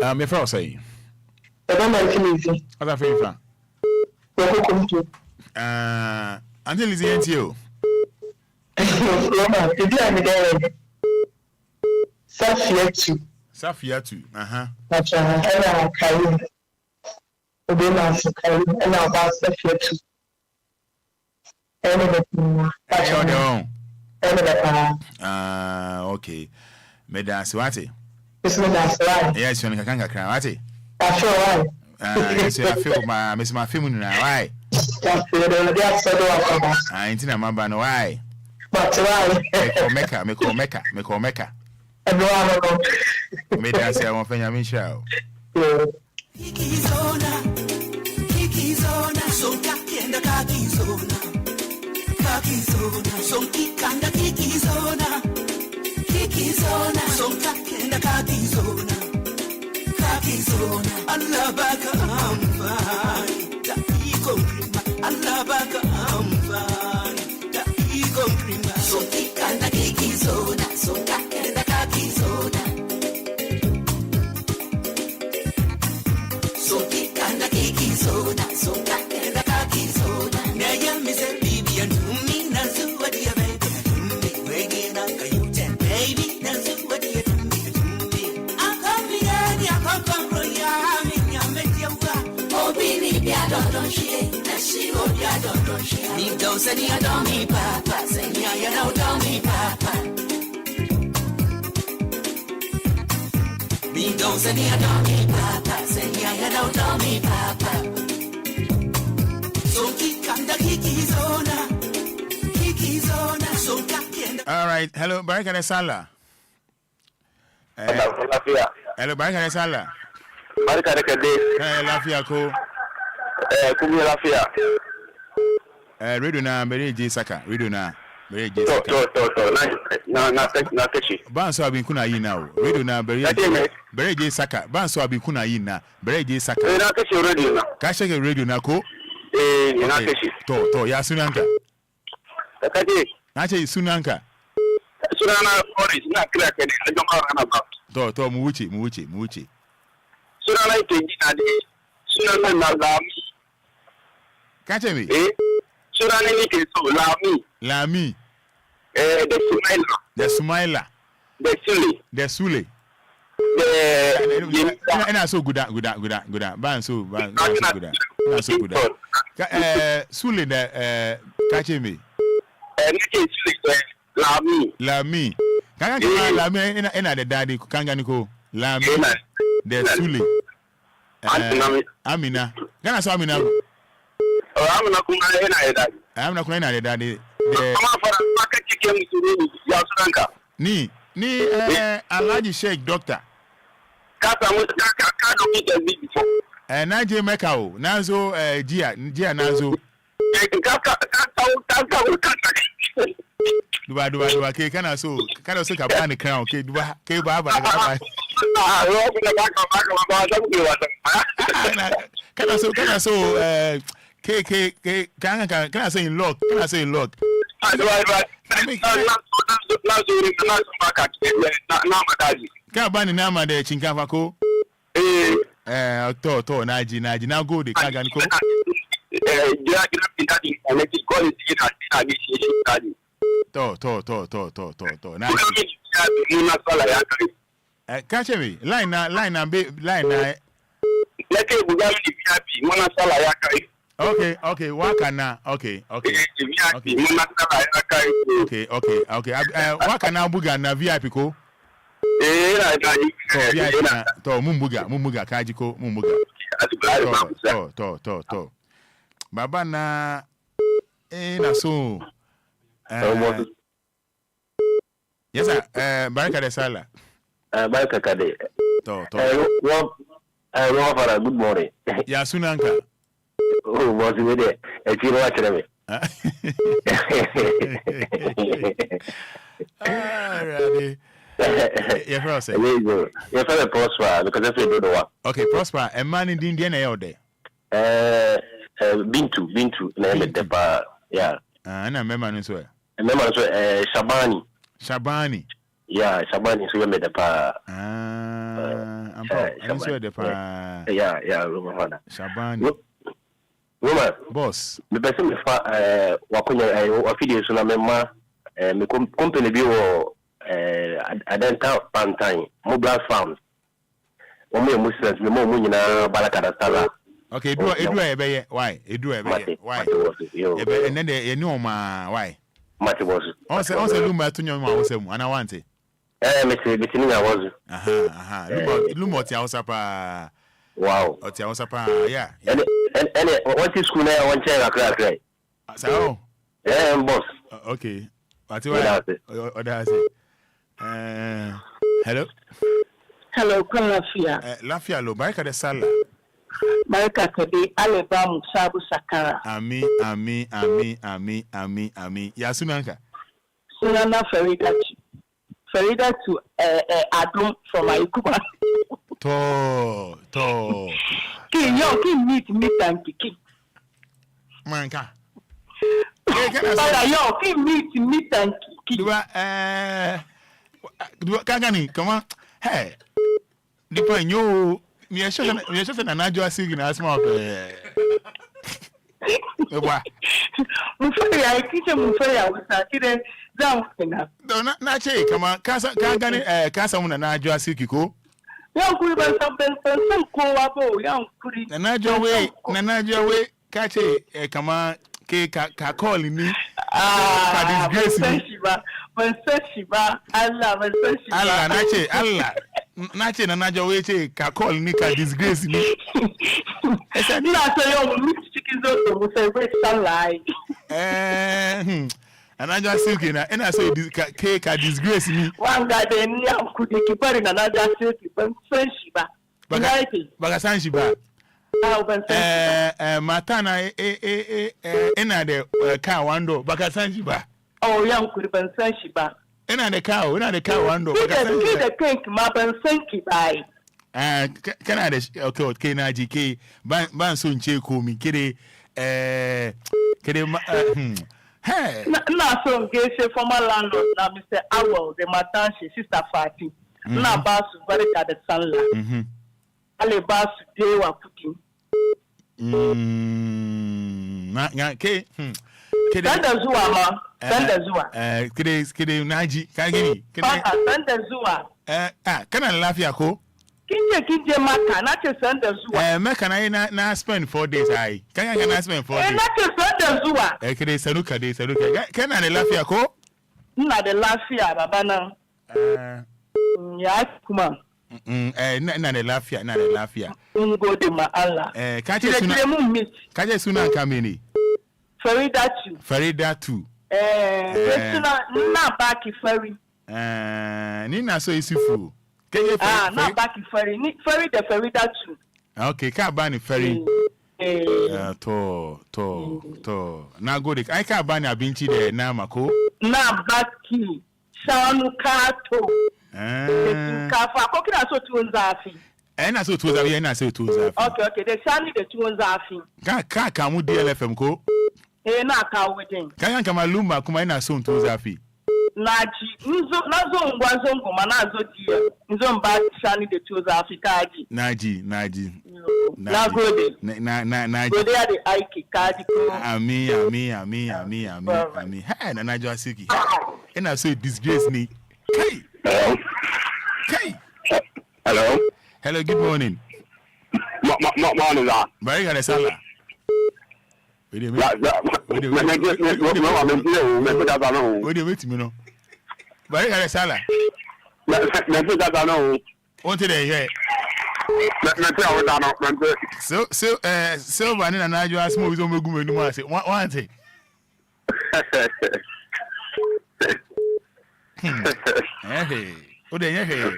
My friend say. What are you from? Until is the you. Safiatu. That's right. Obia and now about Safiatu. Okay. Medas wati. Yes, Medas right. Yes, you can cry wati. That's right. Yes, I feel my miss my film now. Why? I ain't in a mamba no why. But why? Me call Mecca. Medas I want to show. Kikizona, so kakenda kakizona, so kikanda kikizona, so kakenda kakizona, Allah baka amfani, da iko prima, Allah baka amfani, da iko prima, so kikanda kikizona, so kakenda kakizona. All right. Hello, Barika de Sala. Hello, Barika de Sala. Barika de Kade. Lafia ko. Kumi Lafia. Radio na Bere J Saka. Radio na Bere J Saka. Na techi. Ban so abin kuna yi now. Radio na Bere J Saka. Ban so abin kuna yi na. Bere J Saka. Na techi radio na. Ka shege radio na ko? Na techi. To ya sunanka. Kade. Na ce sunanka. Sunana Oris na kira kene a jama'a rana ba. To mu wuce. Sunana yake gina de. Sunana na Lami. Ka ce me? Sunana yake so Lami. Da Sumaila. Da Sule. And I so good. Ban so good. Sule the catch me. Lami. Can I Lami and the daddy Kanganiko? Lami. The Sule. Amina. Can I saw Amina? I'm not going to daddy. Ni Alaji Sheikh doctor. Naje Mekao, Nazo Gia Nazo. Duba ke kana so ka bani crown ke duba ke baba kana so ke kana so in log ka bani nama da chinkafa ko to naji na go de ka gani ko to na catch me line na leke buga ni VIP mona sala ya kai okay waka na okay mona sala ya kai okay waka na buga na VIP ko to mumbuga kaji ko mumbuga to baba na na so yes sir baraka de sala baraka kade to Robert, good morning. Ya sunanka. Oh, was it there? It's you watching me. Alrighty. Yeah, Prosper. Yeah, for Prosper because I do the work. Okay, Prosper. A man in India na there. Bintu, name the bar. Yeah. Na member no so. Member so Shabani. Yeah, Shabani so me the pa. I'm sure the pa. Yeah, Lumba. Shabani. Lumba. Boss. Me person me fa wakonya video so na memma me company bi wo adenta pantan mobile farms. O me muslims me mo nyina baraka da sala. Okay, edu ebe why? Edu ebe why? Ebe and then the no ma why? Mate was. Also Lumba to nyoma wo sem ana wante. Me say I was. Lumba ti Hausa pa. Wow. Oti Hausa pa, yeah. And what is school now one chair crack. So, boss. Okay. What Hello. Hello, Lafia. Lafia lo baraka de sala. Baraka kade aleba musabu sakara. Ami. Ya sunanka. Sunana Ferida to Adum from Ayukuba. To. Ki meet and kiki. Manka. Ki meet and kiki. Dua kagani, come on. Hey. Dipa nyo mi shota na najua sigi na asma Ewa. Mufari ya kisha mufari ya usakire zamu tena. Na che kama kagani kasa muna najua sigi ko. Yankuri ban san kowa bo yankuri. Na najua we kache kama ke ka call ni ka disgrace ni. Ban san shi ba Allah ban san shi ba. Allah na ce na najua we ce ka call ni ka disgrace ni. Ina so yo mu cikin zo to mu celebrate sunlight. Anajua silky na ina so ka disgrace ni. Wanga de ni yankuri ki bari na najua silky ban san shi ba. Baka san shi ba. Mata na ina da ka wando baka san shi ba. Oh yankuri ban san shi ba. Ina da ka wando baka san shi ba. Da kanki ma ban san ki bai. Kana da okay na ji ke ban so nce komi kire hey na so nge former landlord na Mr. Awel the Matanshi sister Fati na ba su barka da sallah ale ba su dewa putin na ke Sanda zuwa ma. Kide naji ka gani sanda zuwa Kana lafia ko? Kinje maka na che senda zuwa. Meka na spend 4 days ai. Kana spend 4 days. Na che senda zuwa. Kede sanuka. Kana ne lafia ko? Na de lafia baba na. Ya kuma. Na ne lafia. Ngo de ma Allah. Kaje suna kameni. Farida 2. Na baki Ferry. Ni na so isifu. Na baki Ferry. Ni Ferry the Farida 2. Okay, ka ba ni Ferry. To. Na go de. Ai ka ba ni abinci de na mako. Na baki Shanu Kato. Kafa ko kina so tuwon zafi. Na so tuwon zafi, na so tuwon zafi. Okay, the Shani the tuwon zafi. Ka mu DLFM ko? Na ka wajen. Kan kama Lumba kuma ina so tuwon zafi. Naji nazo ngwanzo ngoma nazo dia. Nzo mba Shani the tuwon zafi kaji. Naji. Na gode. Na gode ya de aiki kaji ko. Ami. Ha na najo asiki. Ina so disgrace ni. Hey. Hello, good morning. Morning, sir. Very good, sir. Wait a minute. Very good, sir. What did I hear? So, Vanilla and I just moved on to say, one thing. Hey. What do you hear?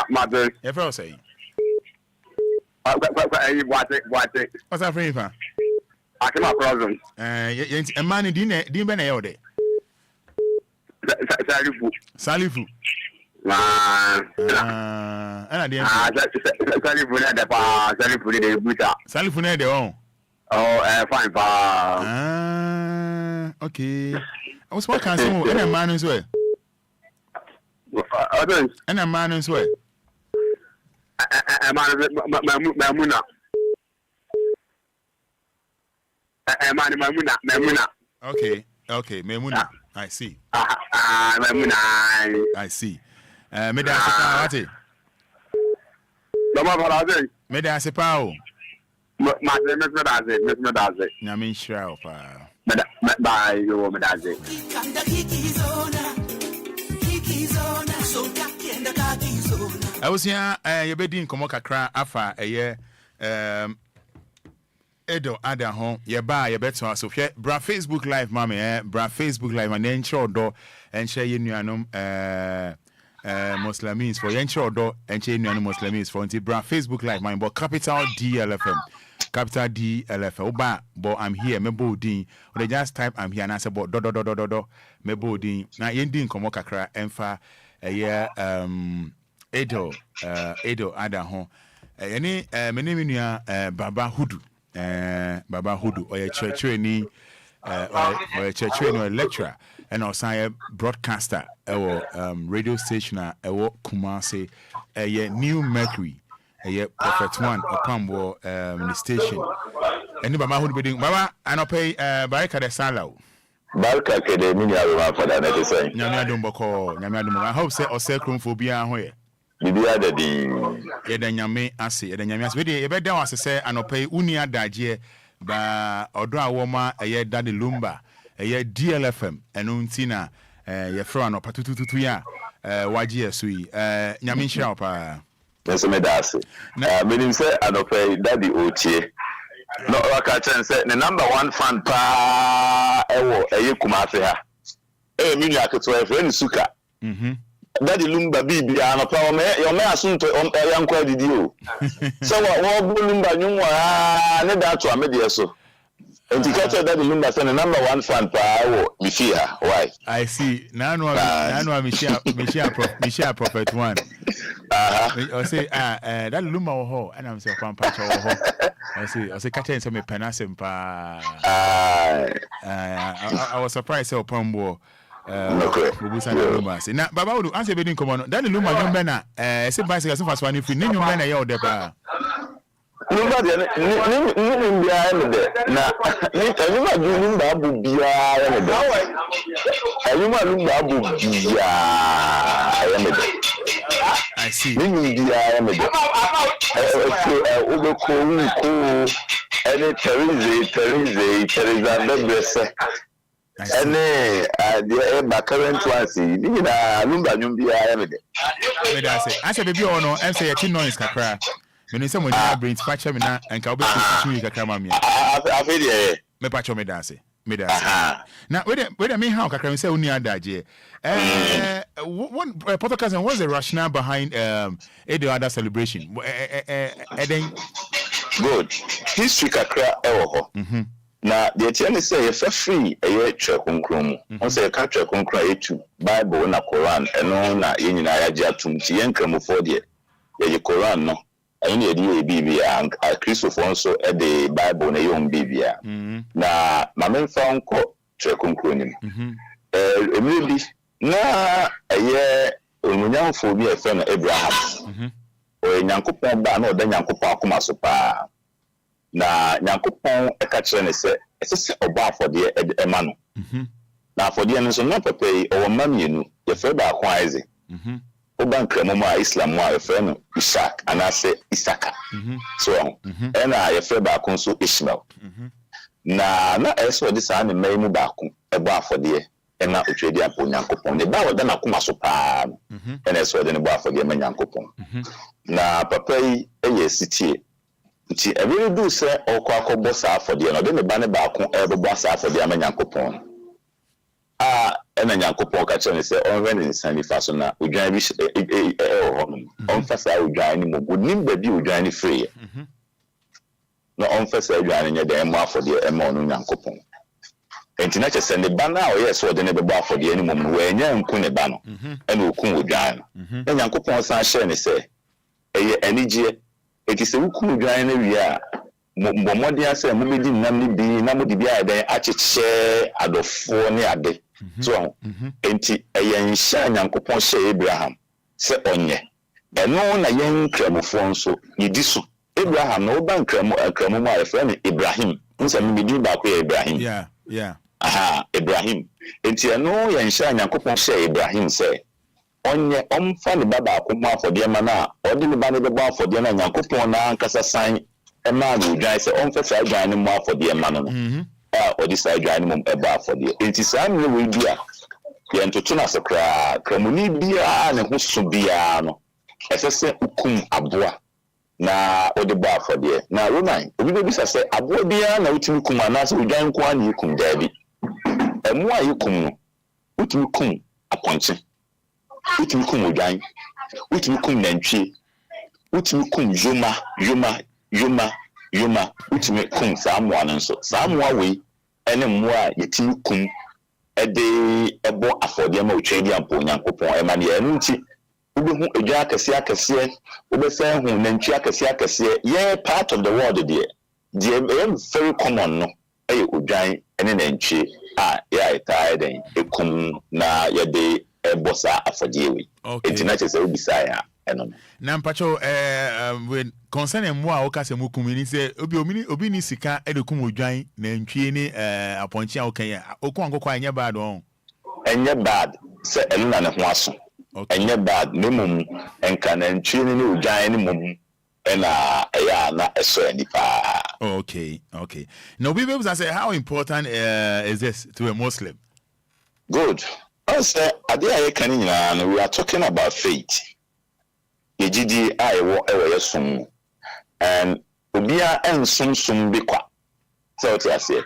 Mother. Everyone say. Watch it. What's that for you? I came across them. A man in dinner. Salifu. Salifu. Oh, fine. Okay. I was working some and a man as well. And a man as well. Mamuna. Okay, Memuna. I see. Mamuna. I see. Medasipao. Medasipao. Medase. Namin Shrao. Bye, you Medase. I was here, you bedding Komoka cry afa a year. Edo Ada home, ye buy your better so here. Bra Facebook Live, mommy, bra Facebook Live, and then show door and share you Muslims for yen door and share you Muslims for until bra Facebook Live, mine, but capital DLFM. Capital DLFM. Oba, but I'm here, me boarding. Or they just type I'm here and I say, but do, me boarding. Now, yen ding Komoka cry and fa a year, Edo Ada home. Any menimia Baba Hudu. Baba Hudu or a church training or a church trainer or lecturer and also a broadcaster or radio station or Kumasi a new Mercury a Prophet One upon the station. And Baba Hudu being Baba and I'll pay Baraka de Salo. Baraka de Minia for that necessary. Namadum. I hope say or sacrum for Obia. Bibia de di yeda nyame ase we de e beda wase se anopai unia daje ba odo awoma eye dade Lumba eye DLFM eno ntina ye fro anopa tututu ya waje yeso yi nyame nhira opa nso me da ase menim se anopai dade ochie no waka chen se the number 1 fan pa ewo eye Kumasi ha minu aketo e friend suka Daddy Lumba bibi anapa o me asunto yankwa didi o so wo Lumba nyumwa ne da to amede so enti catch Daddy Lumba say number 1 fan pa wo bifia why I see nanu Michia Prophet One I say Daddy Lumba Wɔhɔ and I'm say pampa Wɔhɔ I say catch say me penasem pa I was surprised say Opambo na Baba Udu answer bedin komo no Daddy Lumba nyumba na say bicycle so fast one free nyumba na ye odepa Lumba de Lumba na Lumba Lumba Obia Lumba Obia I see. Lumba Teresa the current one see Lumba I said baby or no I say a noise kakra. Me no say mo dey brain patch me na enka obe to you kakra ma me. I feel me patch me dance. Now wait me how kakra me say uni adaje. One podcast, what's the rationale behind the other celebration? Then good history kakra ewo ho. Na the tiani say if free e twa konkrom. On say ka twa konkrom etu Bible na Quran eno na yenyina ya gye atum ti yenkramofo de ye Quran no. Any idea baby and Christopher also at the Bible na young baby na mamen found ko trekunkunim maybe na ye omunyam fo bi efe na Abraham o nyankopon ba na o da nyankopon akoma so pa na nyankopon e ka kire ne se ese oba afode e ma no na afode no so no pepe o mamienu ye fe ba ko aize Oban kremoma Islam wa efreno Isaac anase Isaka so ena yefe ba kon so Ishmael na eso de sa na maimu ba kon ebo afode ena otwedi apo nyankopon ne ba woda na koma so pa ena eso de ne bo afode ma nyankopon na papa yi eye sitie nti ebere du se okọ akọbọ sa afode no de ne ba ne ba kon ebo sa afode ma nyankopon ena nyankopon ka kire ne se onwen insani faso na odwan bi on fasa odwan ni mo godnim ba bi odwan ni free na on fasa odwan ni de mo afode e ma onu nyankopon enti na chese ne ba na o yes o de ne bebo afode ni mo no we nya nku ne ba no ena okun odwan na nyankopon san share ne se eye anigye eti se okun odwan na wi a mo modi ase mo bedi nam ni bi na mo di bi a den acheche adofo ne ade so enti eyen sha nyankopon sha Abraham se onye eno na yen kramofo nso yedi so Abraham no ban kramo mu a friend Ibrahim nse me di ba ko Ibrahim Ibrahim enti eno yen sha nyankopon sha Ibrahim se onye omfa ne baba akoma afode ma na odi ne ba ne beba afode na nyankopon na ankasa san e ma go dwan se omfa sa dwan ne mu afode ma no odi sa dwan ne mu eba afode enti sa me we dia ye ntoto na sekra kramuni bia ne ho so bia no esese ukum aboa na odi ba afode na Roman obi be bisa se aboa bia na utimi kum anase odwan ko ani kum dabi emu ayi kum no utimi kum aponche utimi kum odwan utimi kum nantwie utimi kum yoma utimi kum samoa nso samoa we ene mmoa yetimi kum ede ebo afode ma otwedi ampo nyankopon e ma ne enu nti ubehu edwa akese ubese hu nantwie akese ye part of the world there very common no e odwan ene nantwie ya tired ekum na yede ebosa afode we enti na chese ubisa ya eno na mpacho when concerning mo a okase mo kumini se obi ni sika edekum odwan na ntwie ni aponchi a okan ya okon ankokwa anya bad on enye bad se enu na ne ho aso enye bad ne mum enka na ntwie ni odwan ni mum ena ya na eso ani pa okay now we will say how important is this to a Muslim? Good. Also adia kan nyina no we are talking about faith yejidi ayewo yesum and obia ensum bi kwa so what I say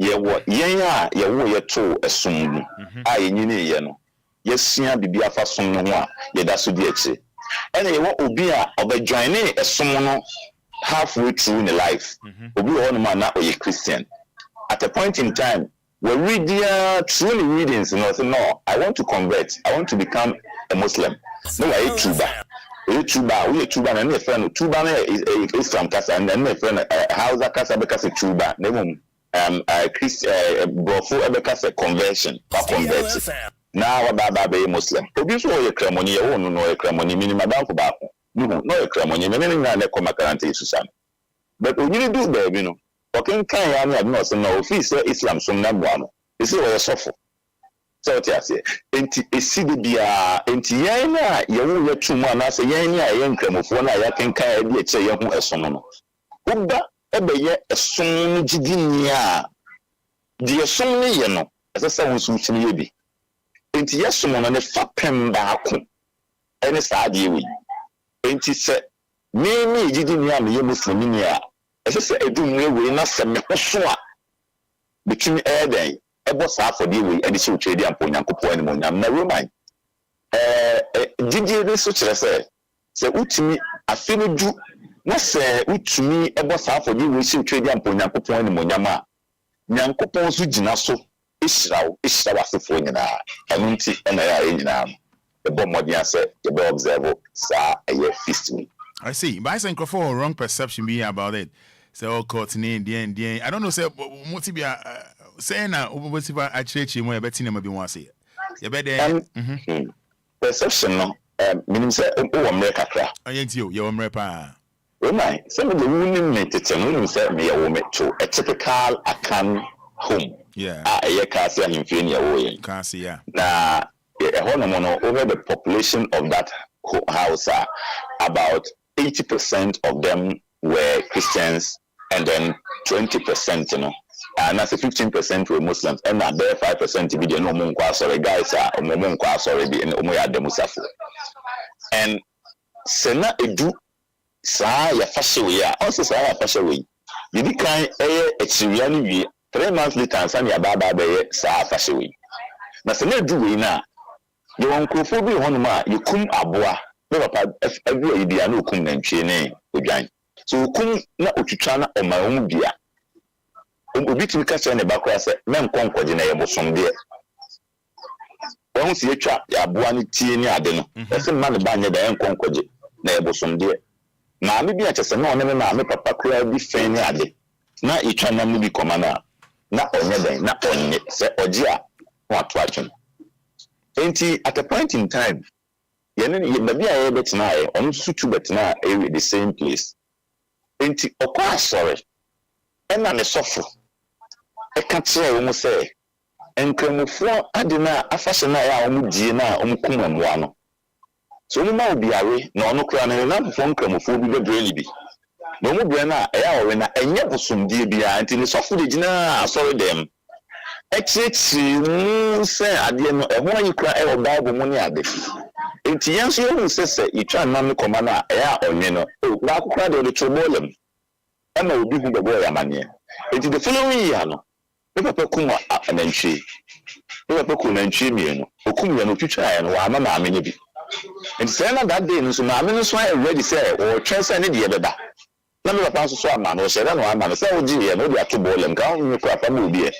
yewo yen a yewo yeto esum ayenyine ye no yesia bibia fa sum no ho a yeda so di echi ene yewo obia obejoine esum no halfway through in life obi ho no man na oye Christian at a point in time we read truly readings and say no I want to convert, I want to become a Muslim. No I tuba na ne friend tuba na Islam kasa and then friend Hausa kasa be kasa tuba na mum Christian brofo e be kasa conversion convert na wa baba be Muslim obi so ye kremoni ye wonu no ye kremoni minimum dan ko ba ko no ye kremoni me na ne ko makaranta Yesusan but when you do baby no okay kan ya na no so no office Islam so na boa no isi wo sofo so ti ase enti esi de bia enti yan na ye wo ye tumu ana se yan ni aye nkramofo na ya kan kan ya bi eche ye ho esom no uba ebe ye esom gidi ni a de esom ni ye no asesa wo sum chini ye bi enti ye som no ne fa pem ba ko ene saa de wi enti se me gidi ni a me ye muslim ni a asesa edum we na se me ho so a between eden ebo saa for the way edi so trade ampo nyankopon ani mo nyam na roman gidi ni so kire se utimi afi no du na se utumi ebo saa for the way so trade ampo nyankopon ani mo nyam a nyankopon so gina so ishrawo asefo nyina anunti na ya nyina ebo modern ase ebo observe saa eye feast me. I see, but I think for wrong perception be about it. So court ni the I don't know say motibia say na obotiba achirechi mo ebeti na mabi wan say. You be there. Perception no meaning say o womre kakra. Ayenti o, you womre pa. Right. Some of the women meeting say me a woman to a typical Akan home. Yeah. A kasi himfini ya woye. Kasi yeah. Na over the population of that house about 80% of them were Christians and then 20%, you know. And that's 15% were Muslims, and now there 5% to be the no munkwa sorry guys are munkwa sorry be in umuya de musafu. And sena edu sa ya fashiwe ya also sa ya fashiwe. Yidi kan exiriani wi 3 months later san ya baba be sa fashiwe. Na sena edu we na you want krofo bi honuma yukum aboa no papa every idea no kum nantwie ne odwan. So kum na otwitwa na omawo bia obi timi ka kyerɛ ne bakora sɛ men konkɔgye na yɛbosom deɛ wɔn si etwa aboa ne tie ne ade no ɛsɛ mma ne ba nyɛ da yɛn konkɔgye na yɛbosom deɛ maame bi akyɛ sɛ na ɔne me maame papa kora bi fɛn ne ade na etwa nam no bi kɔma na ɔnyɛ dan na ɔnyɛ sɛ ɔgye a na wato atwem enti at a point in time yɛne baabi a yɛbɛtena ayɛ ɔno nso tu bɛtena ɛwɔ the same place enti ɔkɔ asɔre ɛna ne sɔfo eka kyerɛ wɔn sɛ nkramofo ade na afahye na ya wɔn die na wɔn kuma mmoa no so wɔn ma obiare na ɔno kura ne na fofo nkramofo bi bebree ni bi na wɔn bia na ɛyɛ ɔwe na ɛnyɛ bosomdie bia nti ne sɔfo de gyina asɔre dɛm ɛkyerɛkyerɛ mu sɛ adeɛ no ɛho ayi kura ɛwɔ bible mu ne ade nti yɛn nso yɛhu sɛ yɛtwa nam ne kɔma na ɛyɛ ɔnwe no baako kura de ɔde trobolem ɛma obi hu bɛbɔ yɛ amaneɛ nti the following year no ne papa kum anantwie ne papa kum anantwie mienu okum yɛ no twitwa yɛ no wa ama maame ne bi nti sɛ na that day no so maame no so ayɛ ready sɛ ɔtwɛn sɛ ne deɛ bɛda na me papa nso so ama no ɔhyɛ no ama no sɛ ɔgye yɛ no de ato bɔɔlɛm ka ɔnwe kɔ papa mu obi yɛ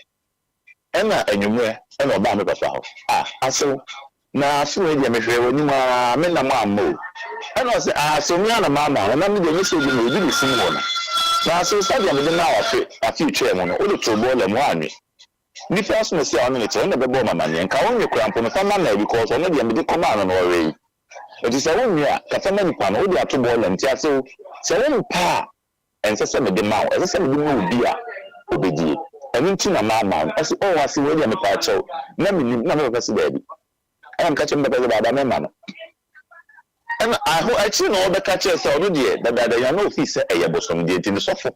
ɛna anwummerɛ ɛna ɔbaa me papa hɔ asew na asew deɛ mehwɛ wɔ anim a me nam amma o ɛna ɔsɛ asew me ana maama hɔ na me deɛ nyɛ sɛ obi na obi ne sim wɔ no na so sadia me na afi twɛ mu no o de to bɔɔlɛm wɔ anwe nipa so me se ɔno ne kyerɛ na bɛbɔ mama ne nka wonwe krampo no fama na because ɔno deɛ me de kɔma no no ɔre yi eti sɛ wonwe a ka fama nipa no o de ato bɔɔlɛm ti asew sɛ wonwe pa ɛnsɛ sɛ me de ma wo ɛsɛ sɛ me de ma obi a obedie ɛno nti na maama no ɛsɛ ɔwɔ ase wɔ deɛ me pa kyɛw na me nim na me pɛ sɛ baabi ɛna ka kyerɛ me pɛ sɛ baada me ma no ɛna aho akyi na ɔbɛka kyerɛ sɛ ɔno deɛ dadaada ya na ofi sɛ ɛyɛ bosom deɛ nti ne sɔfo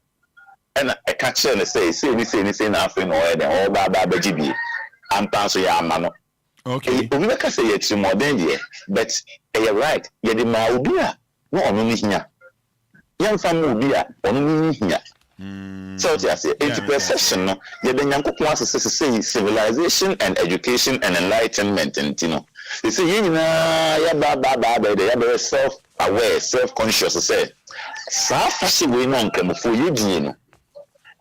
ɛna ɛka kyerɛ ne sɛ sei na afei na ɔyɛ dɛ ɔba bɛgye bie ampa nso yɛ ama no okay obi bɛka sɛ yɛ tirimɔden deɛ but ɛyɛ right yɛde ma obi a na ɔno ne hia yɛmfa ma obi a ɔno ne hia so ɔte aseɛ enti perception no yɛde nyankopɔn asesɛ civilization and education and enlightenment nti no they say you know ya self-aware, self-conscious. Say, "Safashi we na nkramofo yedie no.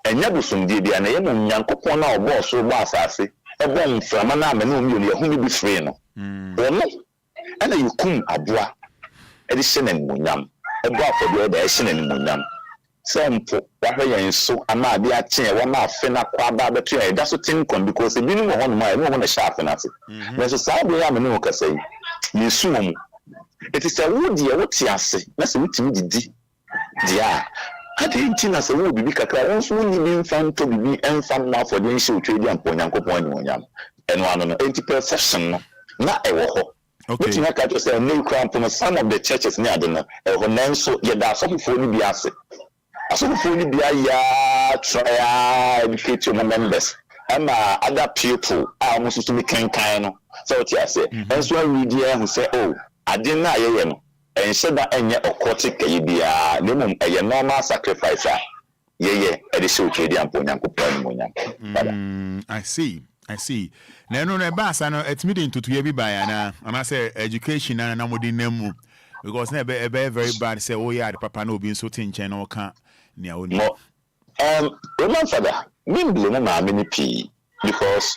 Enya busumdie bia na ye mo nyankopon na obo so bo asase. Ebo mframa na amene omi ne ehumi bi free no. Ono ana yukum aboa. Edi hye na munyam. Ebo afọde da hye na munyam. Sempo wahwe yen so ama ade ache wa ma afe na kwa ba beto ya da so tinkon because ebi no ho no ma no ho na sharp na ase na so saa be ya me no kasa yi yesu mu it is a wood ye wote ase na se wutimi didi dia didn't as a would be kakra once when you found to be and found now for the issue trading and Ponyanko Ponyam and 180 perception not a Wɔhɔ. Okay. You have to say a new crown from some of the churches near the so yeah, that's something for me be asked. As of for me be a try educate your members. And other people are almost to me kind. So what you say, and so we dear who say, oh, I didn't know. And said that any aquatic be a normal sacrifice. Yeah, edition trading and Ponyanko. I see. Now, no, bass, I know it's meeting to be by and I say education and I'm within them because never a very bad say, oh, yeah, the papa no being so tin channel can't near. Remember that, many P because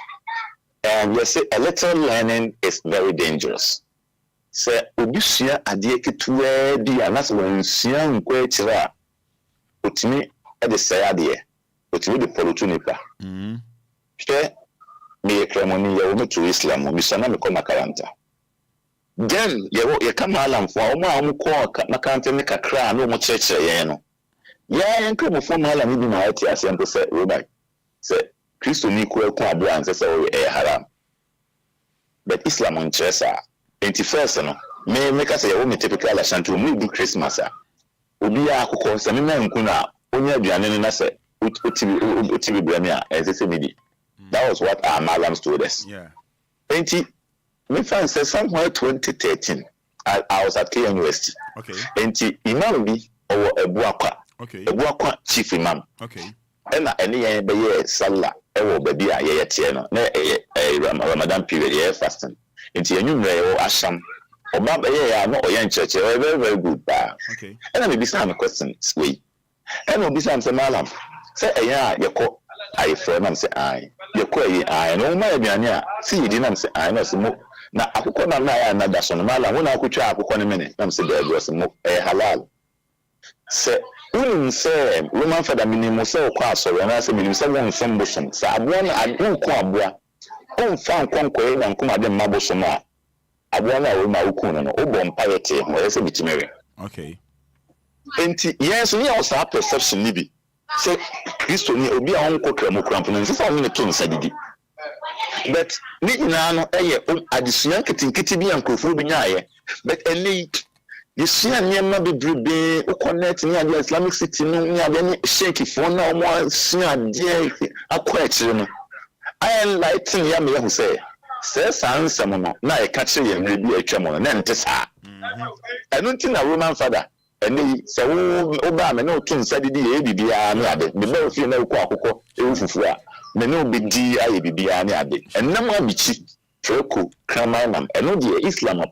you say a little learning is very dangerous. Say, Obia, a dear to where the another one, Sian, Quetera, put me at the say idea, put me the Polutunipa. Me kremoni ya ume to Islam misana me ko makaranta then ye ka malam fo o ma ko makaranta ne kakra na o mo cheche ye no ye nkremo fo malam bi na ati ase nto se Robert se Kristo ni ko ado anse se o haram but Islam on chesa 21st no me ka se ye o me typical ashanti o mu do Christmas a obi a akoko se me nku na onya aduane ne na se otibi bremi a se midi. That was what our Malams told us. Yeah. 20, me fan said somewhere 2013, I was at KN University. Okay. And Imam B or a Buakwa. Okay. A Buakwa chief imam. Okay. And any baby Salah, baby a tiano, a Ramadan period, yeah, fasting. Into a new or Asham, or Baba, yeah, no, or young church, very, very good. Okay. And I may be some questions, wait. And will be some Malam. Say, yeah, you call. I firm and say, I, you're quay, I know my Biania. See, you didn't say, I know some more. Now, I could call another son of Mala when I could try for 1 minute. I'm saying there was some halal. Say, wouldn't say, woman for the minimum so class or when I say, you someone from Busham. So I want I do quabra. Oh, found conquer and come at the Mabosoma. I want to my Ukuna, Obon piety, or as a bit Mary. Okay. And yes, we also have perception, Libby. Say, Kristo ni obi a onko kramo krampo no nsefa wo ne to nsa didi but ni nyina no adesua ketinketi bi ankofo bi nyaaye but eni yesua nyema bebrebe o connect ni ade Islamic city no ni ade ni shake phone na omo sua ade akwa akire no I enlighten ya me hu say sansam no na e ka kire ye bi atwa mo na nte saa enu nti na Roman father eni se wo ba me no to nsa didi ye bibia na ade me ba fi na ko akoko efufu a me no bedi aye bibia na ade enam abichi treko kramanam eno de Islam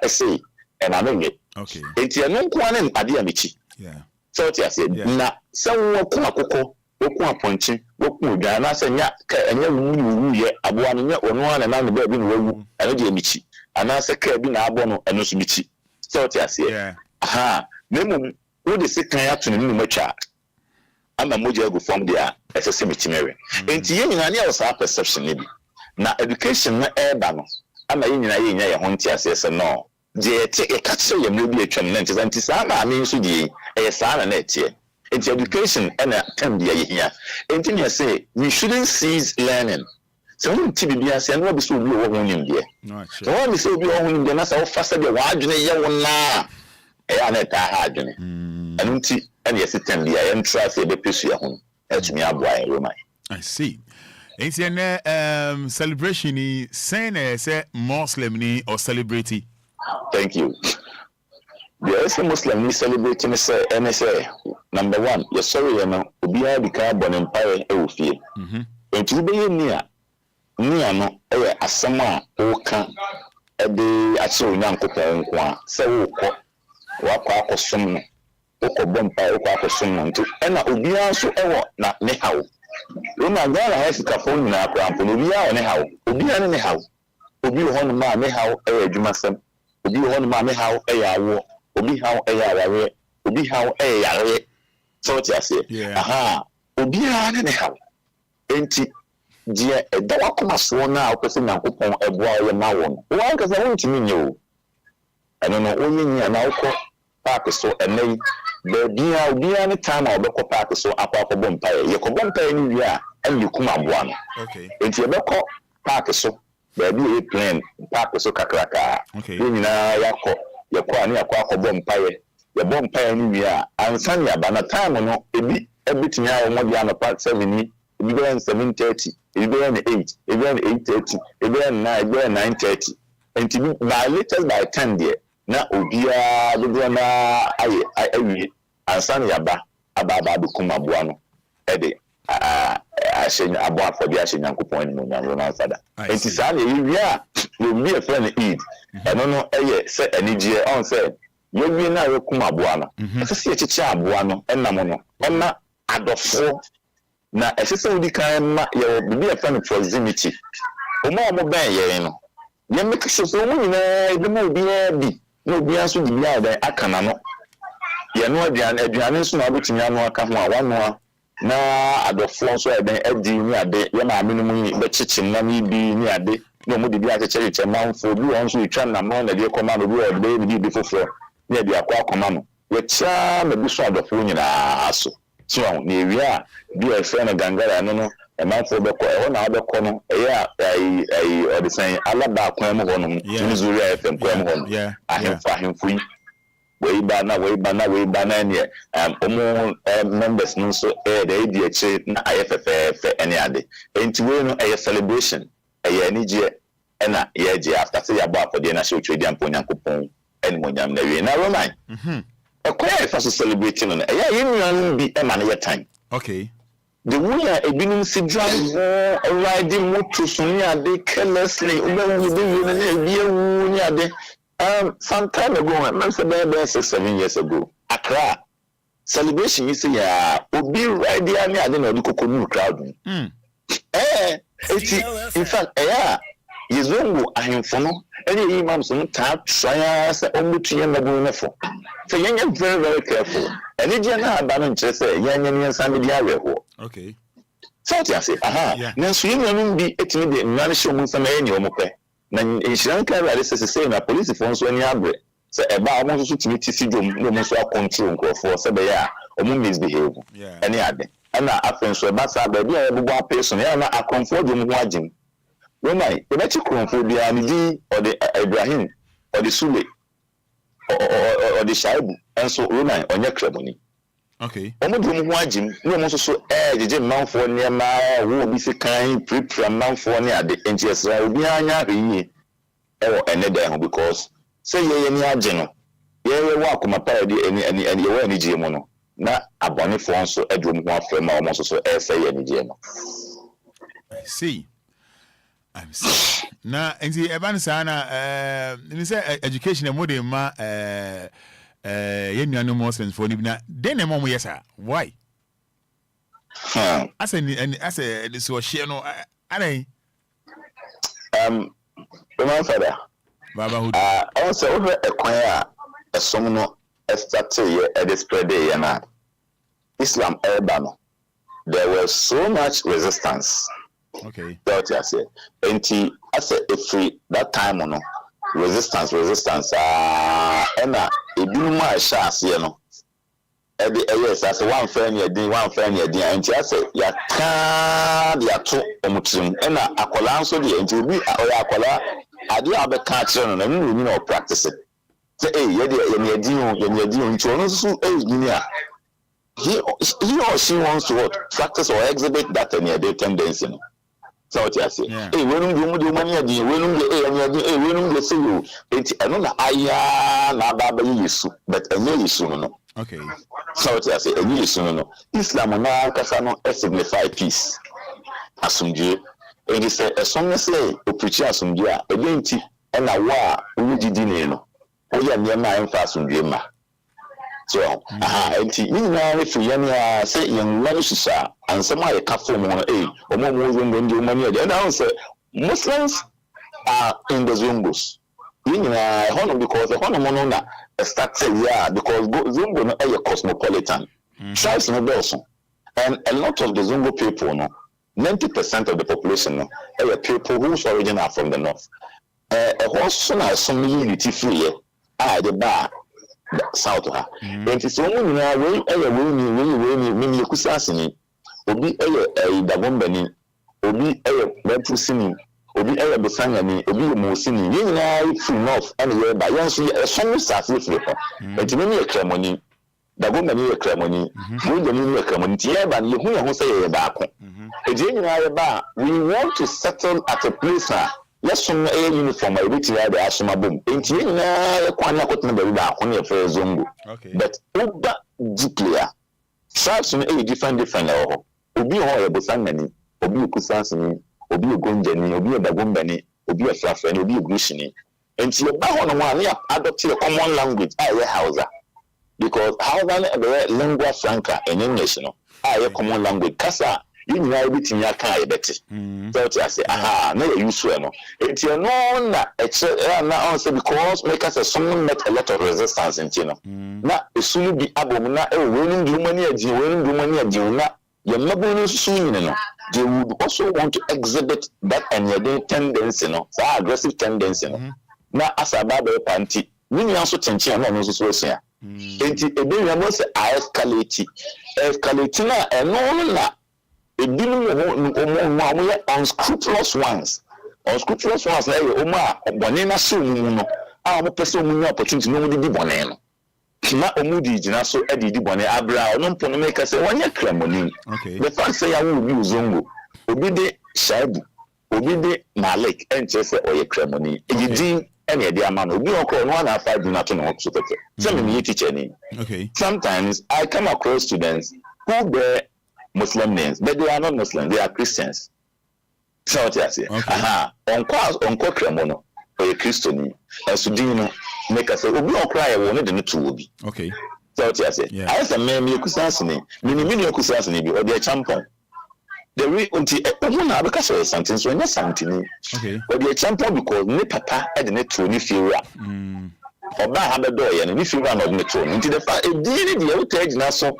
say and I know it. Okay. Enti eno nko ane ade abichi. Yeah. So what you say na se wo ko akoko wo ko aponchi wo ko odwa na se nya ka enya wu ye aboa no nya ono ana na be bi no wu eno de abichi ana se ka bi na abo no eno so bichi. So what you say yeah. Aha nemu wo de sekan ya to ne mu matwa ama moja go form dia ese mitimere enti ye nyina ne awsa perception ne bi na education na eba no ama ye nyina ye nya ye ho ntia se no je te e ka kire ye mrebi atwam na ntia nti sa ma me nso die e sa na na etie enti education na tam dia ye hia enti ne say we shouldn't cease learning. So we ti bibia se no be so obi wo ho nim die no sure so we say obi wo ho nim die na sa wo fa se de wa adwene ye wo na I na ta ha adwene anu nti ene yesitem dia ye ntra se be pesu ya ho etumi aboa Roman. I see. It's celebration ni say Muslim ni or celebrity. Thank you. Yes, Muslim ni celebrating say number 1 you sorry you know Obia bika bon empire e wo fie enti be ye ni no e asama o kan e de ache onyankopon nko a se wo ko wakwa akosom no okobompa okwa akosom no nti ena Obia so ewo na ne hawo Roma Ghana Africa phone na akrampo no Obia ne hawo Obia ne hawo obi ho no ma ne hawo e adwumasem obi ho no ma ne hawo e yawo obi hawo e yaware obi hawo e yare so what you say aha Obia ne hawo enti die edo akoma so na akoso nyankopon eboa ye ma wo no wo anka se wo ntimi nye o eno no onyinya na ukọ park so ene bia obia ne time a obekọ park so akọ bompaye ye ko bompaye ni wi a ene kuma aboa no okay enti ebekọ park so baabi e plan park so kakraka okay nyina yakọ yakọ ani akọ bompaye ye bompaye ni wi a ansan ya ba na time no ebitimi a wo dia no park 7 ni ebi be 7:30 ebi be 8 ebi be 8:30 ebi be 9 ebi be 9:30 enti by latest by 10 there na Obia dodo na ayi ansan ya ba aba kuma aboa no ede ashenya aboa afọbi ashenya nkopon ni mo nyanro na sada enti sa na yi a obi e friend eid eno no eye se anigye on say yewi na we kuma aboa no se echiche aboa no enam no ona adofo na esese odi kan ma ye bibi e friend proximity omo ben ye no ye make sure so mo nyina ebi mo bi no obi aso di bia da akana no ye no aduane so na obetimi anu aka ho a wano na adofo so eden adi ni ade ye ma amenu mu be chichim na ni bi ni ade no mo di bia cheche manfo bi won so etwa na mo na de koma no bi o de bi foforo ni ade akwa akoma no ye cha na bi so adofo nyina aso so na ewia bi e fe na gangara no manfo be ko e na adekọ no ai odisan alaba kwan mo hono ni zuri FM kwan mo hono ahemfo yi we ba na ne omo members no so dey di eche na ayefefe ene ade enti we no celebration anigye na ye je after say ya ba afode na show twedi ampo nyankopon ene mo nyam na we na roman e fa so celebrating no ye nuan bi e ma na ye time okay the way ebinum si drive riding motor so ni ade carelessly obawu de wi na bia wu ni ade some time ago I said about 6-7 years ago Accra celebration is ya obi right there ni ade na odi kokonu crowd in fact yezongo ahemfo no ene imam so ta try say omutuye na bu nefo so you're very very careful ene je na aba no nche say yanyan san bi aweho okay so I say na so yin bi etimi de nwan hye mu nsama eni omokwe na insurance carrier say na police for so any abre say eba omo so timi ti sidom no mo so control nkrofo say be ya omo misbehave any ade na afen so eba sa ba bia ebubo person ya na akonfo de mu ho agim no mai e be ti konfo bia ni di or the Ibrahim or the Sule or the Shaibu enso Roman onye kreboni okay omo de mu ho agim no mo so jeje manfo ne ma wo bi se kan prepare manfo ne ade enjesra obi anya hwe ewo ene da ho because say ye ni age no ye wa akoma pa de eni ye wa ni je mu no na abone fo nso adwo mu afre ma omo so say ye ni je no see I'm see na enti eban sa na ni say education e modern ma ye nuanu mo sense for ni na den e mo yesa why as a so share no alai my father baba hu also over a choir a song no start ye spread day na Islam urban there was so much resistance okay that I say enti as a free that time no resistance and ebinu ma sha ase no yes as one friend ye din enti as ya ka dia to omutrim and akola nso de enti obi akola ade abeka kire no na nnu no practice say ye de din nti ono so ni a he or she wants to what practice or exhibit that any day tendency no so what you say wenum do mani adi wenum de wenum de say you enti eno na aya na baba yesu but enye yesu no okay so what you say enye yesu no Islam na kasa no signify peace asumdue enti say esom say opreach asumdue a enti na wa onyidi ne no oya niema emfa asumdue ma so enti ni na refu ye na say yen wari sisa ansema ye ka form no omo zongo ndi omani ade and I say Muslims are in the zongos you know hono because the hono mono na start say because zongo no a cosmopolitan tribes no also and a lot of the zongo people no 90% of the population no are people whose origin are from the north also na some unity free the bar south ha enti so mu nyina we me kusasini obi dagombani obi mepusini obi besangani obi mosini nyina free north and we ba yanso so sase free ho enti me kremoni dagombani kremoni we de me kremoni ti e ba ne hu say ye ba ko enti nyina ye ba we want to settle at a place let's some uniform I reach here the asoma boom enti nyina kwan akotena ba ba ko ne fe zongo but oba duplia tribes no different ho obi ho ye besangani obi kusasini obi gonjani obi dagombani obi afrafani obi grushini enti ye ba ho no one adopt the common language Hausa because Hausa na lingua franca in English no common language kasa you know everything you can bet so I say na you use no enti no na na answer because make us someone met a lot of resistance in China na esunu bi abom na wenin dumani aji na your mabunu sunyine no they would also want to exhibit that and your tendency no that aggressive tendency no na asaba be panti when you also tension no so sia enti ebe you know say escalate na eno na edinu mo unscrupulous ones na e ma bone na so mu no mo pese mu opportunity no di bone no kima omudi jina so edidi bone abra ono mpo no make say wanya kremoni the fact say ya wo bi uzongo obi de shaibu obi de malik enche say oye kremoni edidi ene de amano obi okro no na 5 na to no so tete say me teacher ni sometimes I come across students who bear Muslim names but they are not Muslims, they are Christians. So what I say onko kremono oye Christian esudino make us say obi okra ye won de no to obi so what I say I say me kusasini mini kusasini bi o de champion the way unti na be ka so something so nya something o de champion because ne papa e de ne to ni fiura oba ha be do ye ni fiura no de ne to unti the fa e di ni de o tage na so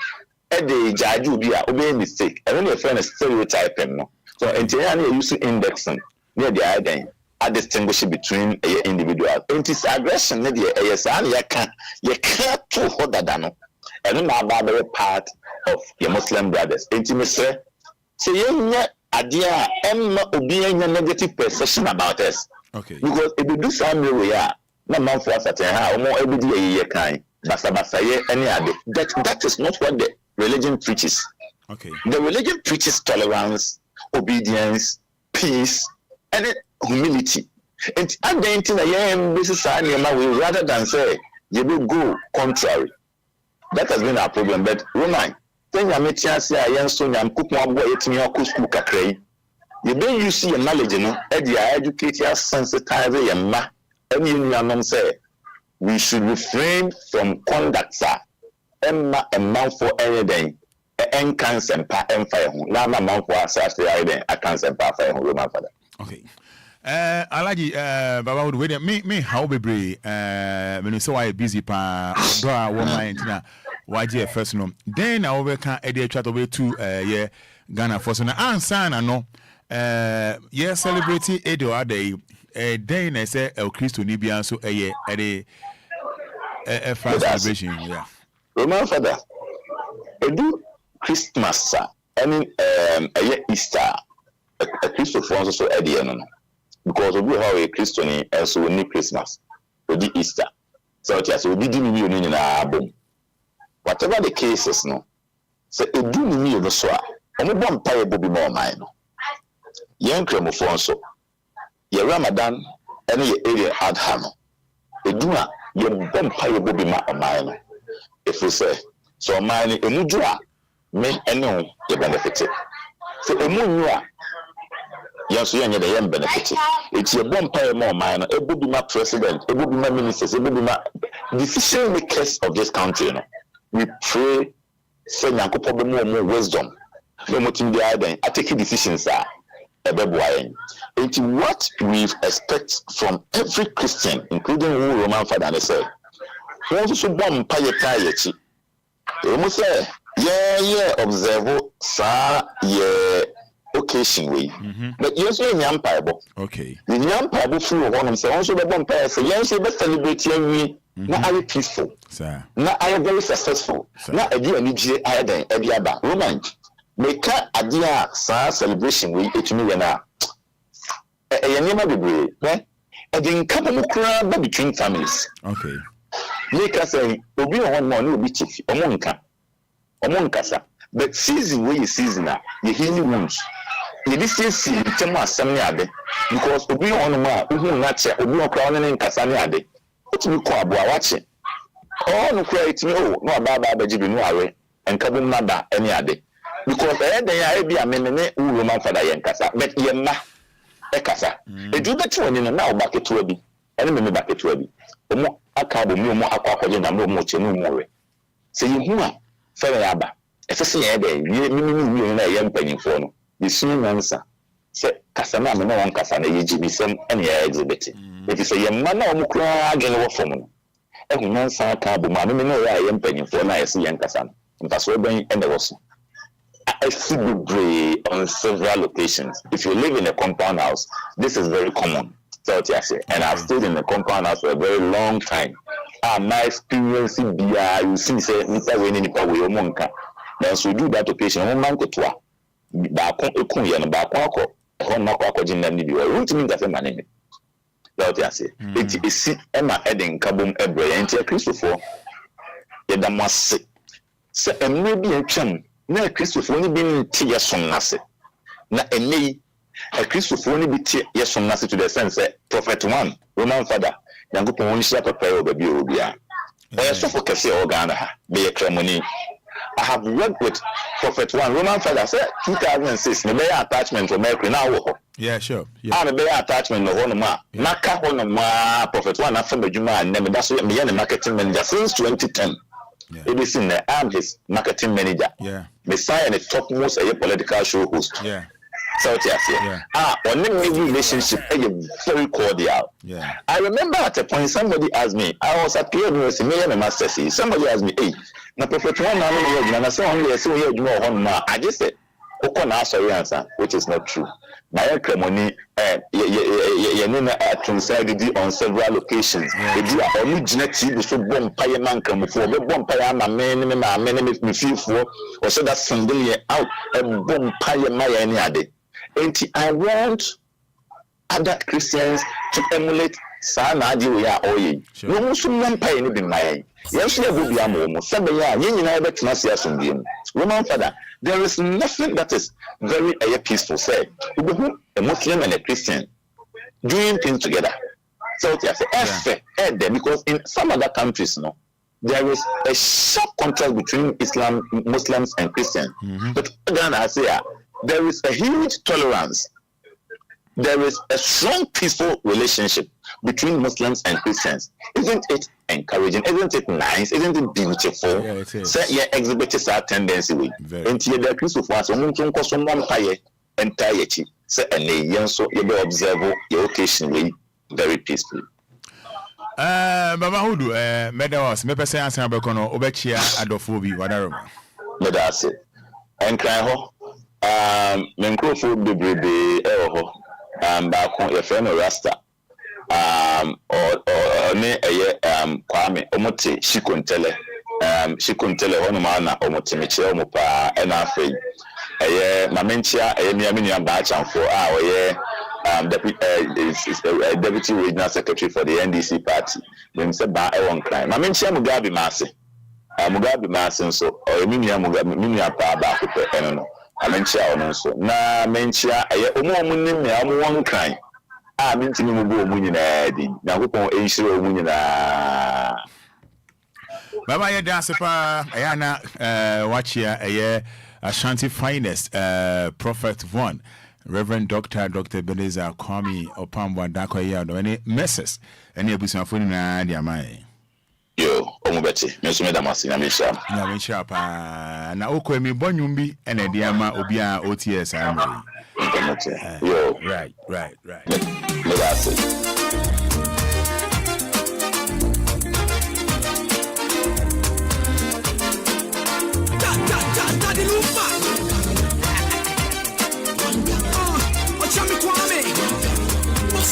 e de jaju bi a obe mistake e no friend stereotype no so unti ya na use indexing near the identity I distinguish between a individual. Anti aggression, yes, and you can't too hot that no. And now a part of your Muslim brothers. Intimacy. So you idea and be a negative perception about us. Because if you do something we are not man for us at how more every day you kind. Basa any other. That is not what the religion preaches. The religion preaches tolerance, obedience, peace, and humility. And identity rather than say you will go contrary. That has been our problem. But Roman, then you meet us here, young son, and cook more boy eating your school cacray. You don't you see a knowledge, you know, educate your sensitize your ma. Any union say we should refrain from conduct, sir. Emma and mouth for anything. And cancer and fire. Now, my mouth for us, I can't send fire, Roman father. Alaji baba would wait me how be brave when you so I busy pa draw woman na YG first no then I over can edit chat over to Ghana for so na answer na no celebrating Edo day then I say El Cristo ni bia so first celebration Roman father Edo Christmas any Easter a Christo for so no because we have a Christian and so we need Christmas we do Easter so just we did me in album whatever the cases no so it do me no so omo bom paye bobi more mine no yen kremo for so ye Ramadan and ye area adha no edu a ye bom paye bobi ma mine no if we say so mine emuju a me ene ye benefit so emu a yes, you are the benefit. It's your bumpire more mine, a my president, a my ministers, a my decision makers of this country. We pray, send more wisdom. No more in the idea. I take decisions are a baby. It's what we expect from every Christian, including Roman father, and I say, also so bumpire tie. You say, observe, sir, occasion way. But you also in Yampaibo. The Yampaibo through one of them, also the bumpire, so yes, you best celebrate me na are peaceful na are very successful na edi anigye are den ebi aba woman make adia sa celebration we etumi na yenema bebre edi nka mo kura ba between families okay make us say obi on no na obi chief omo nkasa but season we season na ye healing wounds ye bi see tem asem ne ade because obi on ma ohu na che obi okra on ne nkasa ne ade etimi ko abo awache no kura etimi no aba gibe no are enkabum nada ene ade because den ya bi amene ne uru man fada ye nkasa but ye ma e kasa edu beti woni no na obaketo abi ene me baketo abi omo aka bo mi omo akwakoje na mo che no mo we se yehu a fere aba efese ye de mi na ye mpanyimfo no yesu nansa se kasa na me no won kasa na ye jibisem ene ya exhibit eti se ye ma na omo kura agene wo fom no ehu nansa aka bo ma me no ya ye mpanyimfo na ye se ye nkasa no mpaso ben ene wo so I see the on several locations. If you live in a compound house, this is very common. So and I've stayed in the compound house for a very long time. My experience you see say nipa we nipa we omonka. Then so do that occasion one man kotoa. Ba kon ekun ye no ba kon akọ. Ho na akọ jinna ni bi. Won't mean that man ni. So it is Emma Eden kabum ebre enti Christopher. Ye da mase. Se emre bi atwam na Christopher ni bi nti yesom nase na enei Christopher ni bi ti yesom nase to the sense prophet one Roman father yankopon won shia prepare obabi Obia so for kese Ghana ha be kremoni I have worked with prophet one Roman father say 2006 me be attachment for Mercury now wo yeah sure yeah me be attachment no hono ma maka hono ma prophet one afa badwuma na me da so me ye marketing manager since 2010. Yeah. I'm his marketing manager. Yeah. Messiah and the topmost a political show host. Yeah. So yeah. On the relationship very cordial. Yeah. I remember at a point somebody asked me, I was at University, me and master. Somebody asked me, hey, na perfect one and I said only so here you know on ma. I just said, okay, sorry answer, which is not true. My money on several occasions. If you are only genetic, so bomb pie man come for bomb pie my men me feel for or so that single out a bomb pie my any other. And I want other Christians to emulate Sana Dia Oye. No Muslim pie in my yes, you will be a moment. Somebody, you know, that's not yes on him. Roman father, there is nothing that is very peaceful. Say, a Muslim and a Christian doing things together. So because in some other countries, no, there is a sharp contrast between Muslims and Christians. But then I say, there is a huge tolerance. There is a strong, peaceful relationship between Muslims and Christians. Isn't it encouraging? Isn't it nice? Isn't it beautiful? Yeah, it is. So, exhibits our tendency with. And here, the Christopher, someone can cause someone entirety. So, and the so you will observe your occasion way very peacefully. Baba Hudu, Medawas, Mepesa and Sabacono, Obechia, Adofobi, whatever. Medase. And cry ho. Mencrofood be brebe, back on your friend Rasta. Or ne Kwame, Omote, she couldn't tell one man, Omote, Michel Mopa, and Afraid. Mamentia, a batch and for our deputy regional secretary for the NDC party. Then said by one crime. Mamentia Mugabe Masin, so or Minia Pa back with the enemy. Mamentia also. Na Mentia, a one crime. I mean to me, Munina, now who can ensure Munina. Baba, ya dance pa, Ayana, watch here, Ashanti finest, Prophet One, Reverend Dr. Beneza Kwame Opamba Dakoya, any messes, any abusive phone in Diamai. Yo, Omubeti, Messi Damasi, Namisha, na Okwemi Bonyumbi, and a Diama Obia OTS. Yo, right. That's it.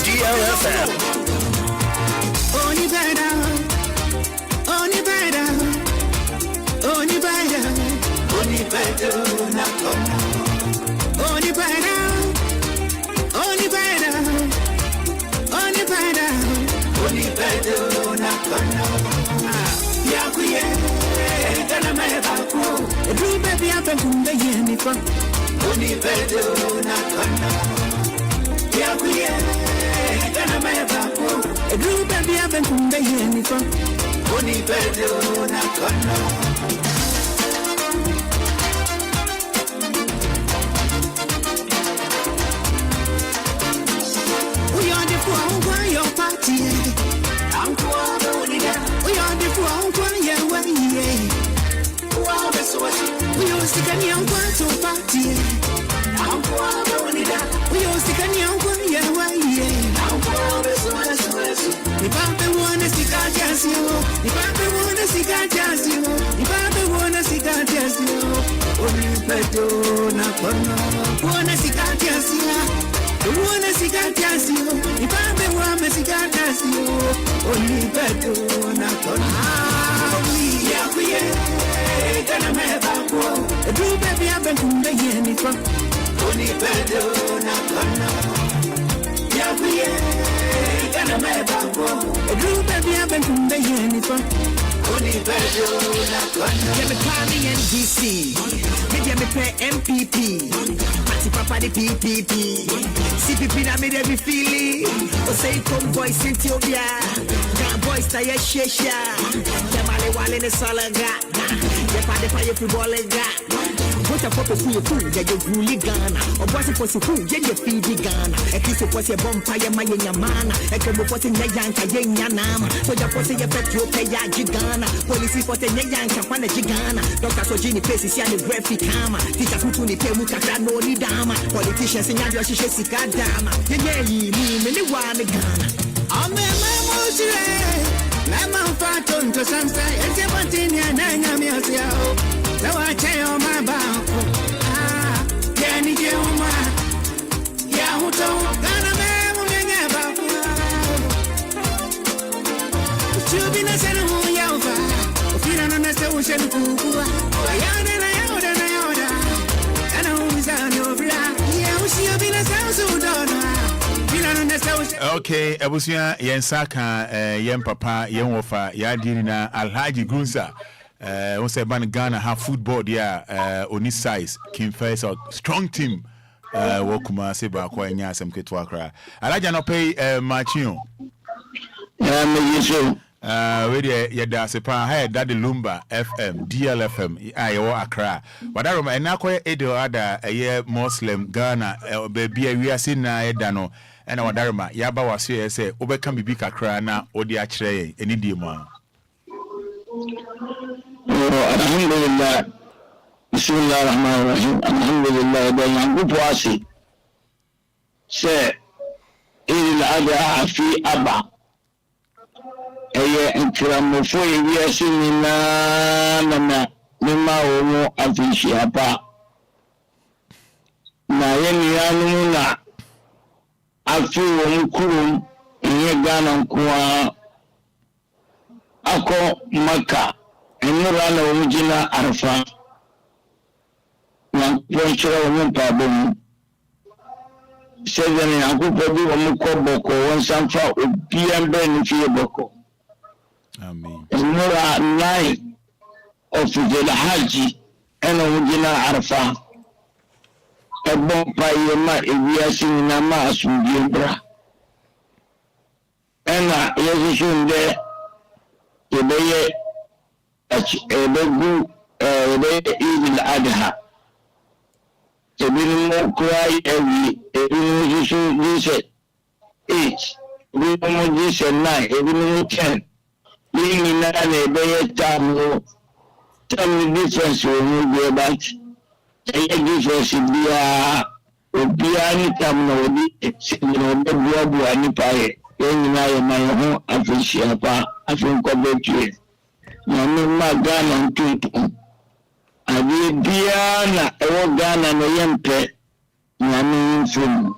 DLFM. MPP, Papa the PPP, CPP na me every feeling. O say come boys in Obia, Gan boys ta ye shesha, Jamale wale ne salaga, ye pa de pa ye football ga. What a pop for you, ya you really Ghana. Or what's it for you, ya you feed Ghana. A piece of what's your bumpire, my yamana. A couple of what's in the yanka, yanama. So your pussy, your pet, you pay ya Gigana. Police for the yanka, one a Gigana. Dr. Sojini places, ya the graphic hammer. Teachers who couldn't pay Muka, no ni dama. Politicians in your shishika dama. Yeah, me, one Ghana. I'm a Lemon Faton to Sunset, and Seventeen, and I'm here. So I tell my back, Danny Juma, Yahuto, Ghana never. To be a son of Yava, if you don't understand who's in Kukua, and I was on your blood. Yeah, we see a bit of sounds who don't know. Okay, Abusia, Yensaka, Yen Papa, Yen Wofa, Yadirina, Alhaji Grunsa. We say Ghana have football there on this size. King Face or strong team. Wokuma Seba Kwanya some Ketwakra. Alaja no pay Machino. Where yada sepa hey daddy Lumba FM DLFM ayo Accra. Wadaro and now edo ada a year Muslim Ghana baby we are seeing na edano and wadarma yaba wase say obekam bibi kakra na odi akire eni die mu. Alhamdulillah. Bismillahirrahmanirrahim. Alhamdulillah. Bayan gupuasi. Se il ada fi aba. Eye entramofo ewiase nyina na mema wo afishi apa. Na yeni anu na afi wo nkurum enye Ghana nkoa ako Maka enura na omujina Arfa na ponchira wo mpabom seven akupo bi wo mkoboko won sanfa Obia mbe ni fie boko. Amen. Enura 9 of the Haji and omujina Arfa ebon pa yema ewiase na ma asubia ena yesunde ebeye ebegu Eid al-Adha ebinu kuai ebinu jise 8 ebinu jise 9 ebinu 10 yini na ebeye tamu difference we go back difference bia Obia ni tamu no di sinno bua ni pae yini na ye ma ho afishia pa afin ko betue na me magana ntutu abi bia na ewo Ghana no yempe na me mfum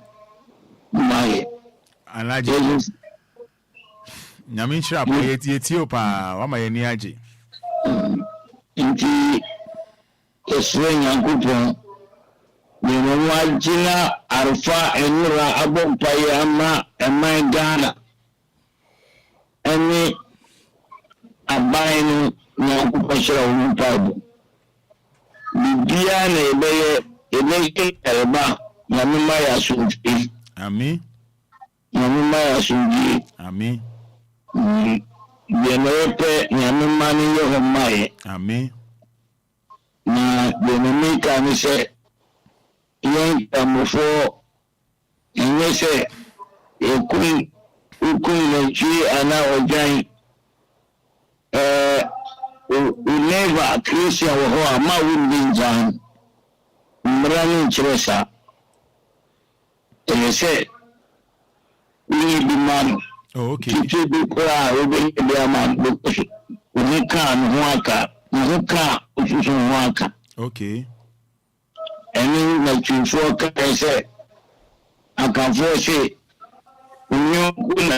mai Alaji Nyamin shop yeti opa wa ma yeni aje inti yɛsrɛ Nyankopɔn yɛn wagina arfa enura abompaye ama ɛman Ghana ɛne aban no Nyankopɔn hyira wo mpaebɔ bibia na ɛbɛyɛ ɛreba nyamema yɛ asomdwie amen nyamema yɛ asomdwie amen yɛn ɛpɛ nyamema no yɛ hɔ mmayɛ amen na yɛn ka ne sɛ yɛn amofo ɛnyɛ sɛ yɛkum nantwie anaa ɔdwan never Christian wɔ hɔ a ma wondi ntan mmara no nkyerɛ saa ɛyɛ sɛ woyɛ bi ma no titi bi koraa a wobɛyɛ bi ama no wo ho kaa ne ho aka ne ho kaa osusu ho aka ɛne natwimfoɔ kae sɛ akamfoɔ sɛ onyɔnko na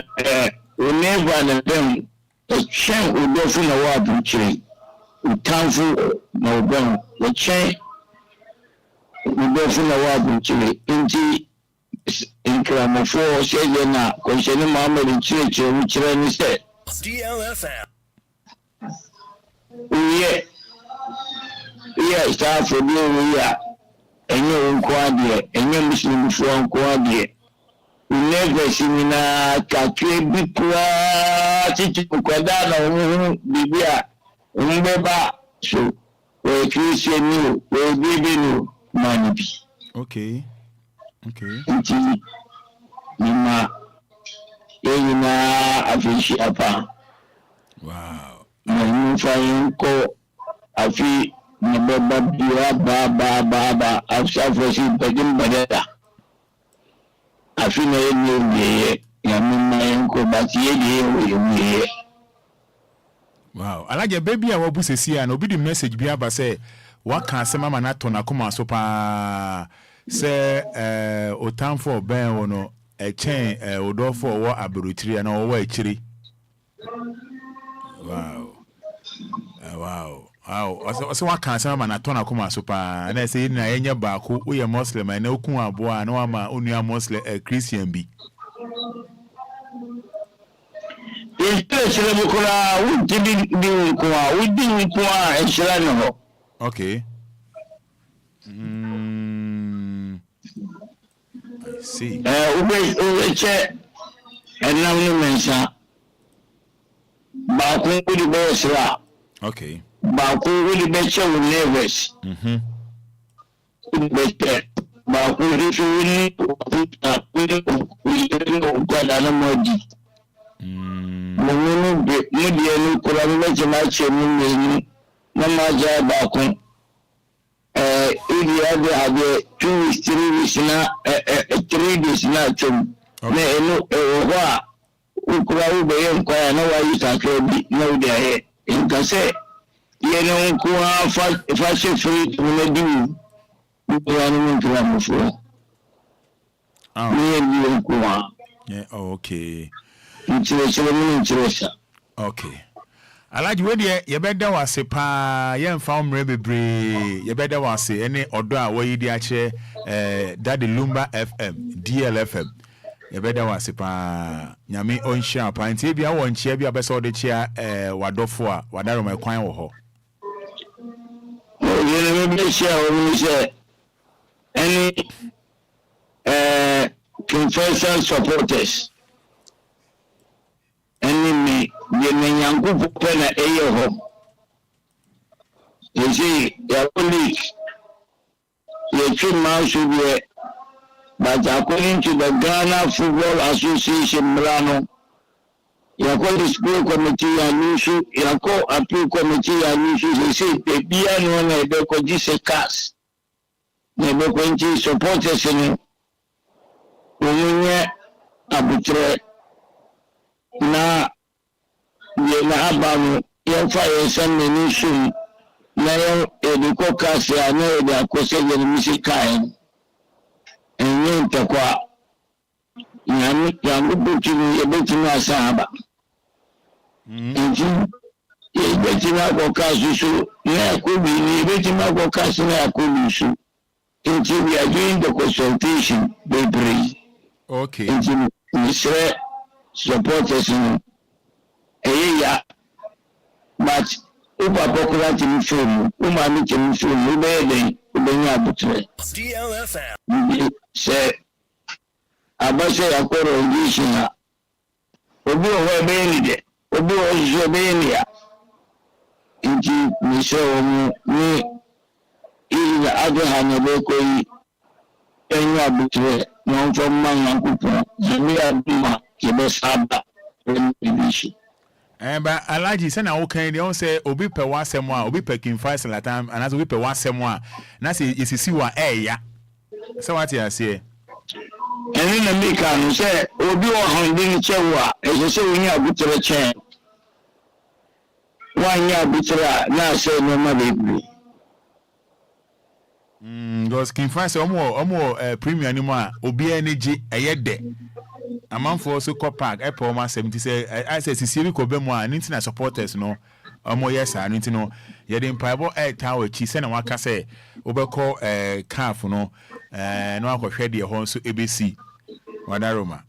oneva ne bɛn ɛkyɛn odɔfo na wɔ aburukyire utamfo na obɛn wɔkyɛn odɔfo na wɔ aburukyire nti nkramofoɔ hyɛ yɛ na kɔhyɛne Muhammad nkyerɛkyerɛ mu kyerɛ ne sɛ DLFM woyɛ saa afɔdeɛ woyi a ɛnyɛ wo nko adeɛ ɛnyɛ muslimfoɔ nko adeɛ never nyinaa kakra bi koraa titi nkwadaa na wɔn bibi a wɔn bɛba so wɔyɛ Christian ni o wɔyɛ bibi ni o maa ni bi. Nti nima yɛ nyinaa afɛnhyia apa. Na nfa yɛn kɔ afi na bɛba bia baaba afsafo si bɛdim bɛdɛda. Afi na yɛ nyɛ yamma yɛn kɔ bati yɛ. Wow, alaje baby a wabu sesi a na obi di message bi aba sɛ waka asɛm ama na to na koma so pa sɛ otamfo ben wo no ɛkyɛn odɔfo wɔ aberotiri na wɔwɔ akyiri. Wow. Ɔsɛ waka asɛm ama na to na koma so pa na sɛ na yɛnyɛ baako woyɛ Muslim na okun aboa na wama onua Muslim Christian bi. Especially because we didn't do a shrine. Okay. I see. We check and now you mention Baku with the boss. Okay. Baku with the better with nervous. Baku with media no kura me chema na maja ba ko area de 2 weeks 3 weeks na 3 days na chom na eno ho a ukura u be Enquires na wa yi sakra bi na u de aye nka se ye no ko fa she free to na di ukura no nkra mo fo ni ko yeah, okay. Okay. Alaji we de yebeda wase pa yemfa omre bebre yebeda wase ene odo a wo yidi ache Daddy Lumba FM DLFM yebeda wase pa nyame onhia pa nti bia wo nchia bia besa ode chia wadofo a wadaro mai kwan wo ho yele me chia o se any confession supporters enemy yenyangu popena eyeho yesi ya police yechi mausubiye but according to the Ghana Football Association Milano yako display committee ya nusu yako appeal committee ya nusu yesi bebia no na ebeko jise cast na ebeko nchi supporters ni onye abutre na ye na abamu yemfa yesam ni sum na ye ediko kasi ana ede akose ye misi kai enye ntakwa nyami yangu buti ni ebeti na sahaba nji Betima Bokasu, Nakubi, Betima Bokas, Nakubisu. Until we are doing the consultation, they breathe. Okay. Until we say supporters in a but Uba Bokura to film, Umami to film, Ubede, Ubenya Butre. DLFM. Say, Abasha Akoro Indishina. Obu Webeni, Obu Zobenia. Inti Miso ni ili Abraham Boko Enya Butre, non from Mangakupa, Zamia Buma, Kibesaba, Remibishi. But Alaji said, okay, they all say, Obi per one semwa, Obi per King Five Salatam, and as Obi per one semwa. Nasi is Siwa ya. So what you say? And in the Mika, say, Obi or Hundin Chewa, as you say, when you are good to the chain. 1 year Butra, now say no money. Because King Five or more premium anymore, Obi energy a yede. A man for so park, Apple 70 say, I say, Sicily Cobemo and internet supporters no, or more yes, I need to know. Yet in Pibo Air Tower, she sent a waka say, Obeko calf, no, no, I could share the home to ABC. Wadaroma.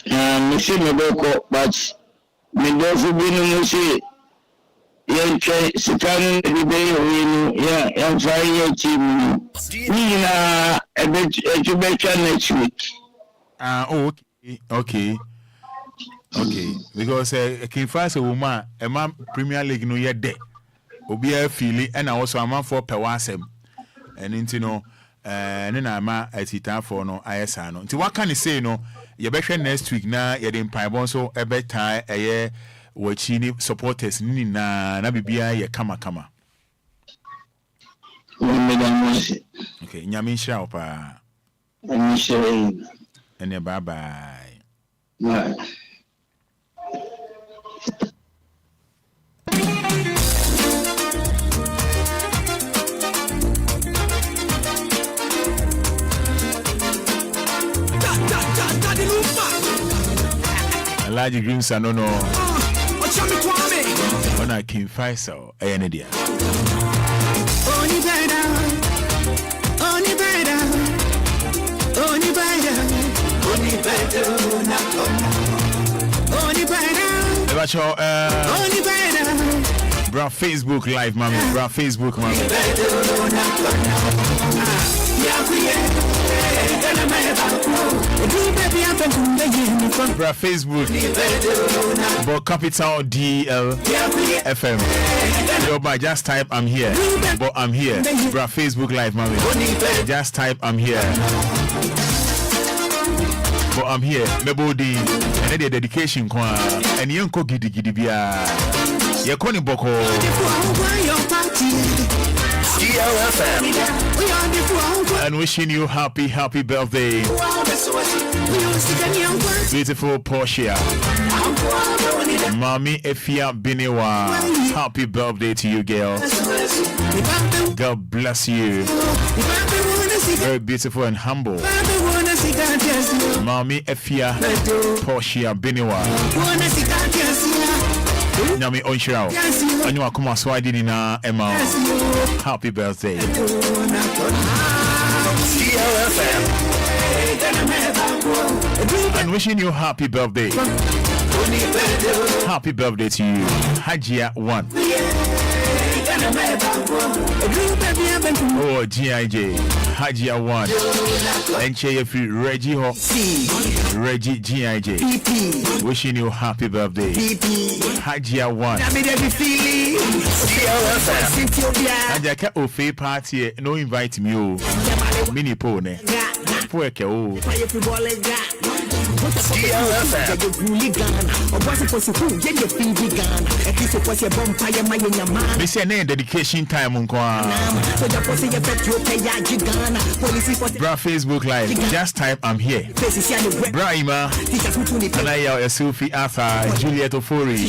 Monsieur Maboko, but Mendoza Binusi, Yanke, Sitan, the day, I'm trying to Nina, a bit to better next week. Okay. Because King Five a woman, a man Premier League no yet day. Obia Philly, and also a man for Pewasem. And into no, and then I'm at it for no ISano. To what can you say no? You better next week now, you're in Pibonso, a better a year, which you supporters, Nina, Nabibia, ye kama. Okay, Yamin Shaupa. And bye bye. Large dreams are no. When I came Faisal, I am India. Bro, Facebook Live, mommy. Bro, Facebook, mommy. Bro, Facebook. Bro, capital DLFM. Yo, but just type I'm here. But I'm here. Bro, Facebook Live, mommy. Just type I'm here. But I'm here. Mebodi. And the dedication kwa. And yanko gidi gidi biya. Yakoni boko. DLFM. And wishing you happy birthday. Beautiful Portia. Mommy Efia Binewa. Happy birthday to you, girl. God bless you. Very beautiful and humble. Mommy Efia Portia Binewa. Nami Onshirao. Anyu akuma swadi ni na Emma. Happy birthday. DLFM. And wishing you happy birthday. Happy birthday to you. Hajia 1. Oh, G.I.J. Hajia 1. Enche free Reggie Ho. Reggie G.I.J. Wishing you happy birthday. Hajia 1. Hajia ke ofe party no invite me o. Mini pone. Poeke o. This is a dedication time on Bra Facebook Live. Just type I'm here. Brahima Anaya Sufi Arthur Juliet Ofori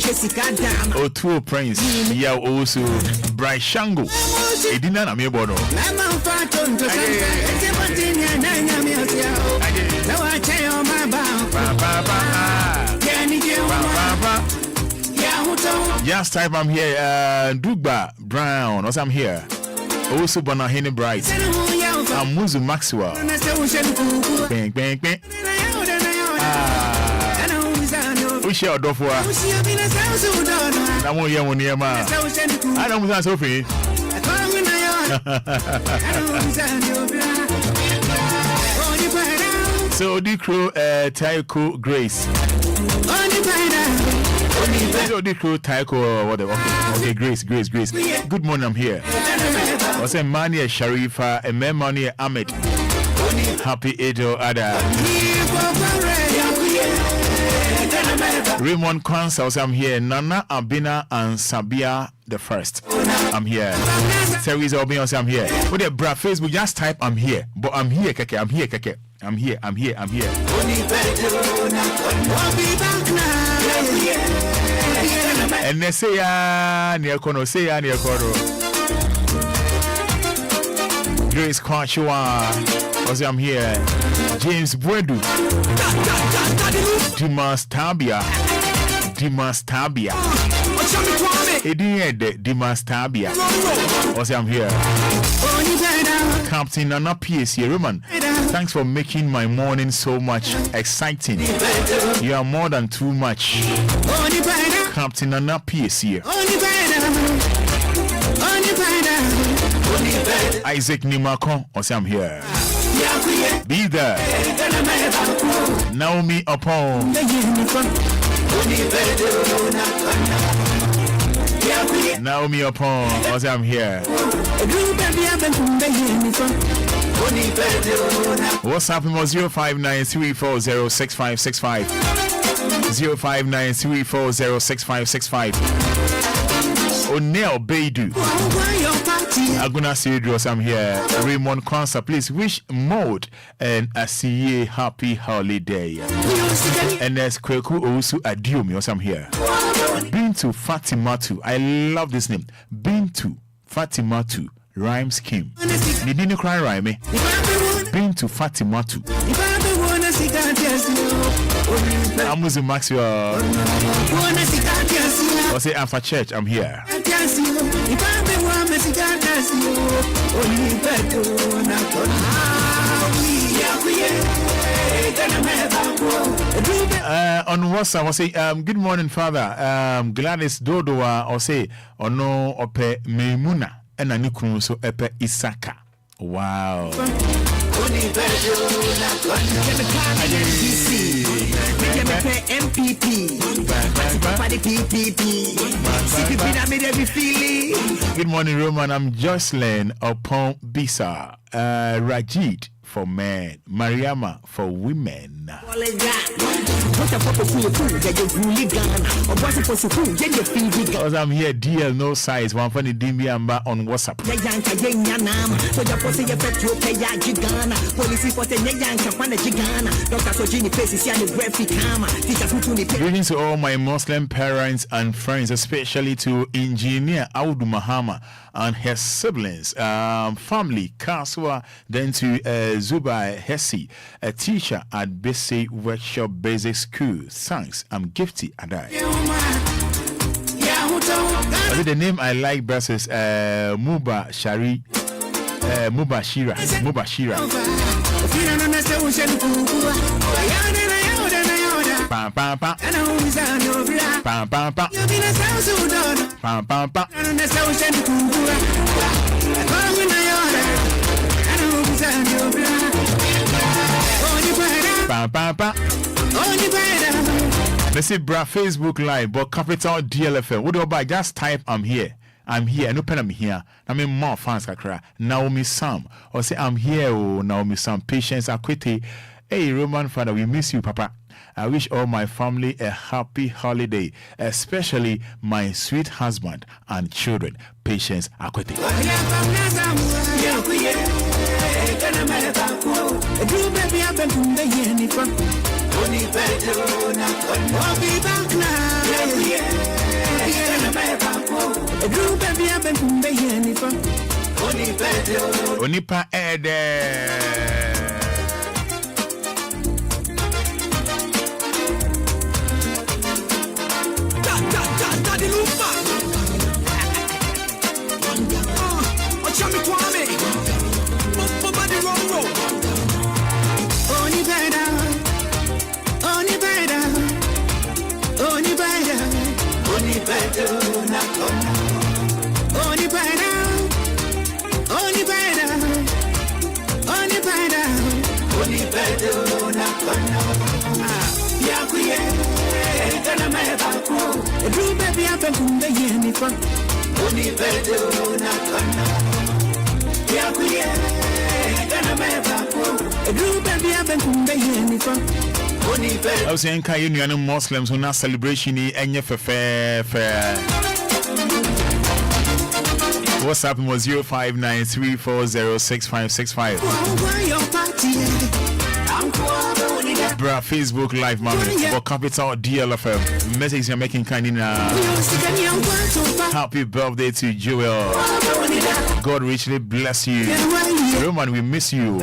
Otuo Prince Yao Osu Bry Shango Edina Namebono Just type I'm here. Dugba Brown. Also I'm here. Also Bonahini Bright. I'm Muzu Maxwell. Bang bang bang. We share Dofua. I won't hear one near my. I don't want Sophie. So the crew Taiko Grace. So the crew Taiko or whatever. Okay, Grace. Good morning, I'm here. I say Mania Sharifa and Memani Ahmed. Happy Edo Ada. Raymond Consul, I'm here. Nana Abina and Sabia the first. I'm here. Teresa Obia, I'm here. With the bra Facebook, just type I'm here. But I'm here, keke. I'm here, keke. I'm here. And they say near Kono, Grace Kwachua. Also, I'm here. James Buedu. Dimas Tabia. Dimas Tabia. Also, I'm here. Captain Nana PSC Roman. Thanks for making my morning so much exciting. You are more than too much. Captain Nana PSC. Isaac Nimakon. Also, I'm here. Be there. Naomi Upon. Naomi Upon. Also, I'm here. What's up? 0593406565. 0593406565. O'Neill Beidu. Aguna Sidros, I'm here. Raymond Consa, please wish Maud and Asiye happy holiday. And there's Kweku Owusu Adiumi, also I'm here. Bintu Fatimatu, I love this name. Bintu Fatimatu rhyme scheme. Didn't cry rhyme. Bintu Fatimatu. Amuzu Maxwell. I'll say after church, I'm here. On WhatsApp, I'll say, good morning, Father. Gladys Dodoa, I'll say, no ope Meimuna, and a new so epe Isaka. Wow. Good morning, Roman. I'm Jocelyn upon Bisa. Rajid for men, Mariama for women. Because I'm here, DL no size, one funny Dimbiamba on WhatsApp. Greetings to all my Muslim parents and friends, especially to Engineer Audu Mahama and her siblings, family, Kaswa, then to Zubai Hessi, a teacher at Bese Workshop Basic School. Thanks, I'm Gifty Adai. The name I like versus Mubashira. Pam pam pam. Pam pam pam. Pam pam pam. Pam pam pam. Let's see, bra Facebook Live, but capital DLFM. What do I buy? Just type I'm here. I'm here. No pen I'm here. I mean more fans kakra. Naomi Sam. Or say I'm here. Oh, Naomi Sam. Patience Akwete. Hey, Roman Father, we miss you, Papa. I wish all my family a happy holiday, especially my sweet husband and children. Patience Akwete. Onipa Ede. I was saying, Ghanaian Muslims who not celebration any fair. What's up? Was 0593406565. Bra Facebook Live moment for Capital DLFM. Message you're making kind in happy birthday to Joel. God richly bless you. Roman, we miss you.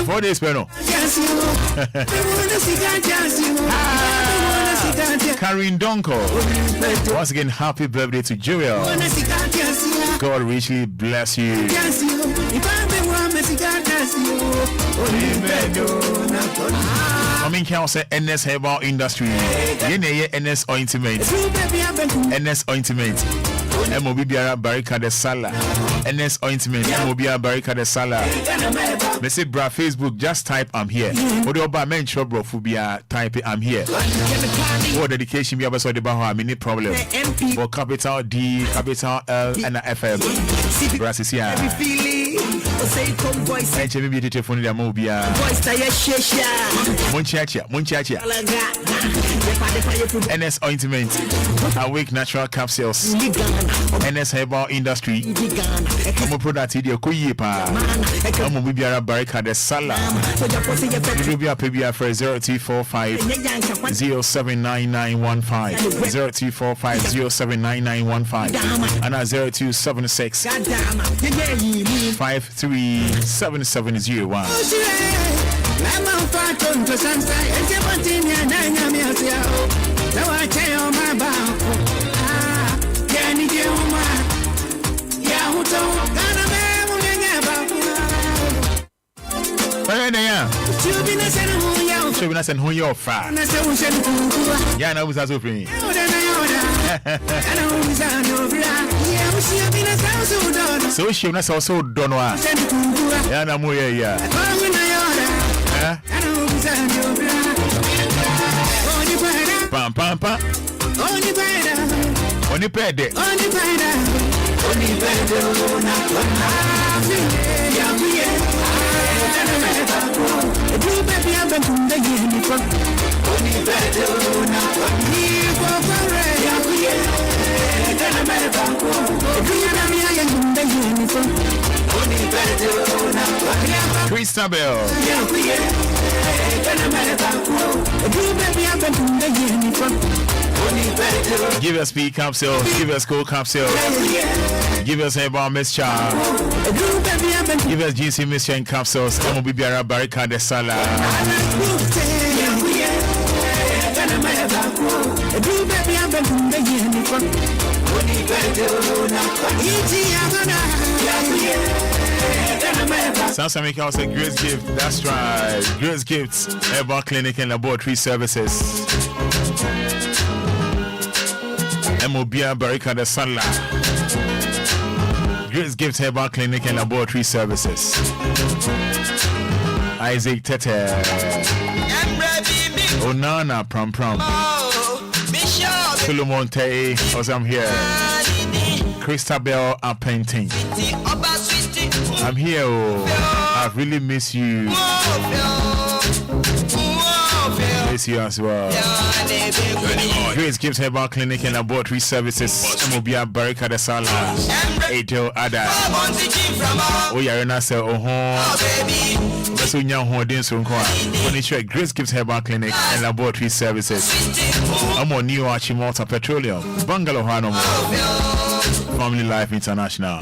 4 days, Peno. Karin Donko. Once again, happy birthday to Joel. God richly bless you. I mean, can I say NS Herbal Industry? NS Ointment. NS Ointment. Mobia Barrica de Sala. NS Ointment. Mobia Barrica de Sala. They say, bra, Facebook, just type I'm here. What do you mean, Chobro Phobia? Type it, I'm here. What dedication we have so the Baha, many problem. For capital D, capital L, and FM. Brasisia. HMB beautiful phone the Mobia. Munchacha. NS Ointment. Awake Natural Capsules. NS Herbal Industry. I'm a product here. Kuyipa. I'm a Bibiara Barrica de Sala. Rubia Pibia for 0245 079915 0245 079915 and 0276 537701. And who you're fat. Yeah, no, was also free. So she was also done. Yeah, no more. Yeah. Pam. Only pede. Christabel. Give us P capsule, give us cold capsule, give us herbal mixture, give us GC mixture and capsules, and we'll be Biara Barrica de Sala. Sounds like I was a Grace Gift. That's right. Grace Gifts, Herbal Clinic and Laboratory Services. Obia Barrica de Sala. Grace Gifts, Herbal Clinic and Laboratory Services. Isaac Tete. Onana Pram. Philemon Tay, as I'm here. Christabel Painting. I'm here. I really miss you. Miss you as well. Grace Gives Herbal Clinic and Laboratory Services. Obia Barrica de Sala. Etel Ada. Oyarena se oho. So young holding so furniture. Grace Gives Herbal Clinic and Laboratory Services. I'm on New Archimota Petroleum. Bungalow Hanum. Family Life International.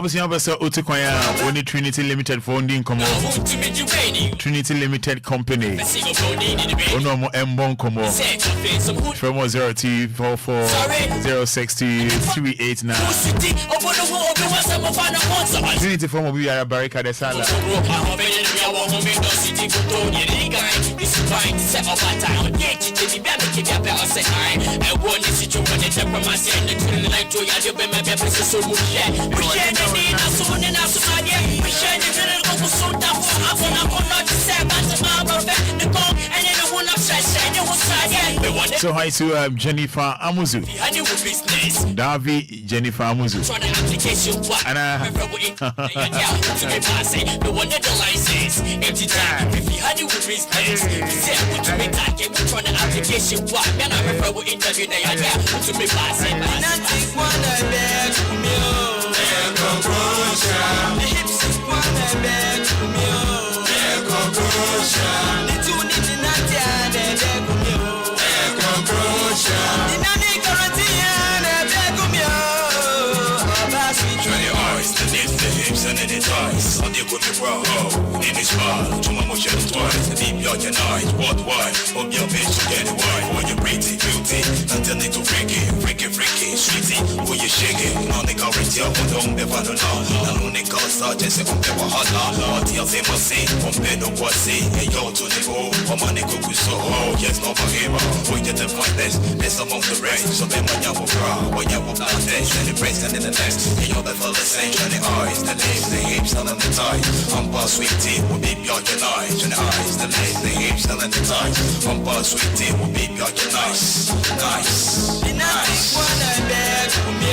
Obviously, I'm also Otukwaya, only Trinity Limited for Ondin Como. Trinity Limited Company. Onomo Mbon Como. From 0244 060 389. Trinity from Obia Barika de Sala. So hi to Jennifer Amuzu. Davi Jennifer Amuzu. And on the good bro, in his heart, to my motion twice, deep your night, what why, Obia bitch to get wine, when you pretty, beauty, until they go freaky, sweetie, when you shake it, on the current year, when don't be found now, and on the call sergeant, say, on the Wahana, what else they must say, on Beno was say, and yo to the go, on money go so, oh, yes, no for hero, we get the finest, there's some of the range, so then when you will cry, when you will not dance, and the praise and in the next, and you're the full same, and the eyes, the legs, the hips, and the tight, I'm boss sweet tea, will be beyond your eyes, and the eyes, the legs, the hips, and the tight, I'm boss sweet tea, will be beyond your nice. The hips is one and back from you.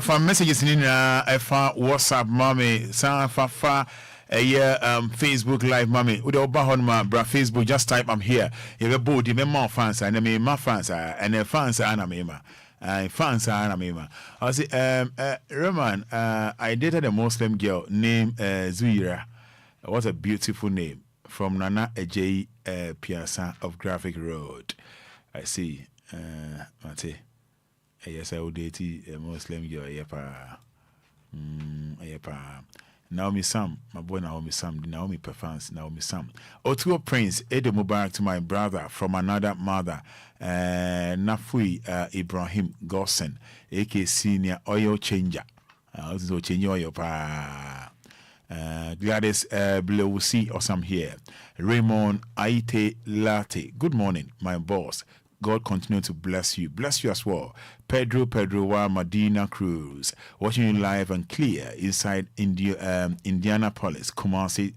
From messages in WhatsApp, mommy, San Fafa. Facebook Live, mommy. Ude Obahon ma bra Facebook. Just type I'm here. You have both the more fans and me my fans and the fans are anamema. Fans are anamema. I say, Roman, I dated a Muslim girl named Zuira. What a beautiful name. From Nana Ejay Piazza of Graphic Road. I see. Mate. Yes, I would date a Muslim girl. Yepa. Yepa. Naomi Sam, my boy Naomi Sam, the Naomi Perfans, Naomi Sam. Otuo Prince, Edo Mubarak to my brother from another mother, Nafui Ibrahim Gossen, AK Senior Oil Changer. Also change oil pa. Gladys Blewusi or some here. Raymond Aite Latte. Good morning, my boss. God continue to bless you. Bless you as well. Pedro Wa Medina Cruz. Watching you live and clear inside Indianapolis, Kumasi,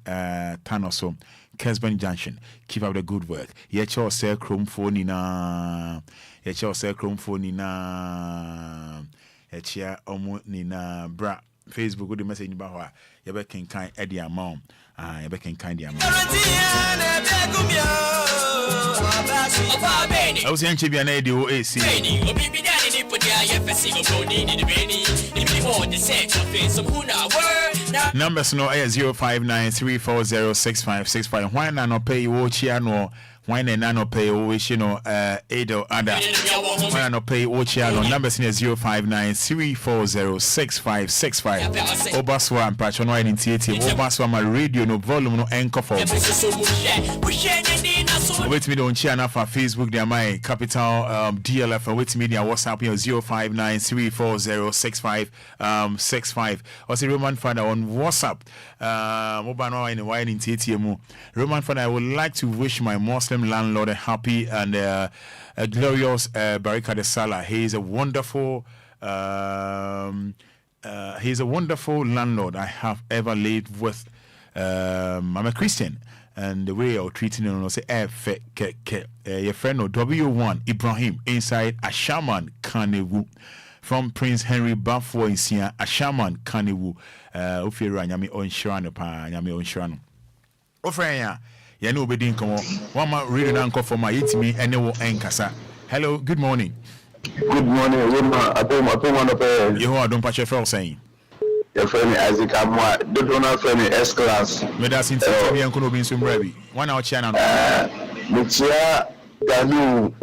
Tanoso, Kesben Junction. Keep up the good work. Yecho se chrome phone na. Yecho se chrome phone na. Yechia omo nina bra. Facebook with the message in Bahwa. Yebe can kind Eddie Amon. Yebe can kind the amount. I was saying Chibian Eddie OAC. Numbers no 05934065655. Why not pay you Chiano? Why not pay Oishino Edo Ada? Why not pay Ochiano? Numbers in 05934065565. Obaswa and Patrona in theatre. Obaswa my radio no volume no anchor for. Wait me don't channel for Facebook. They are my capital DLFM. Wait me their WhatsApp here 05934065565. Also Roman Father on WhatsApp. Mobile in wine in theatre. Roman Father, I would like to wish my Muslim landlord a happy and a glorious Barika de Salah. He is a wonderful landlord I have ever lived with. I'm a Christian, and the way I'm treating him, I say, your friend W1 Ibrahim inside Ashaman Kanewu from Prince Henry Bafo in Sia Ashaman Kanewu. Ufira nyami onshirano pa nyami onshirano. Ofrenya. You know, be come one man reading uncle for my me and no enkasa. Hello, good morning. Good morning, Roma. I don't want to pay. You don't patch your friend saying. Your friend Isaac Amwa, don't know friend S class. But that's in Tibi and Kuno being some ready. 1 hour channel. Mutia Ganu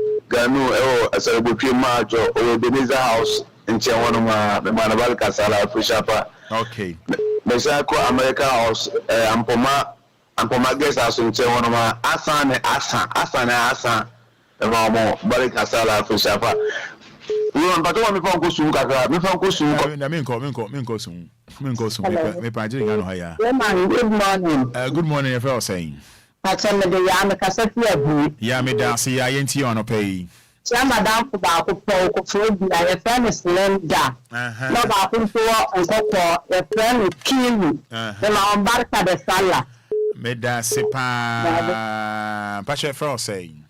Asabutri Majo or Beniza House in Chiawanuma, the Manabal Casala, Pushapa. Okay. Mesako America House, Ampoma guest house in Chiawanuma, Asan, the Mamo, Bali Casala, Pushapa. But don't me from Kusuka, me from Kusuka. Good morning. Good morning, if I was saying. I tell me the Yamakasafia. Yamidasi, I ain't you on a pay. Madame Kubako, a friend is Linda. No, I think you and Coco, a friend is Kiwi. Then I'm Barca de Sala. Medasipa Pasha Frost saying.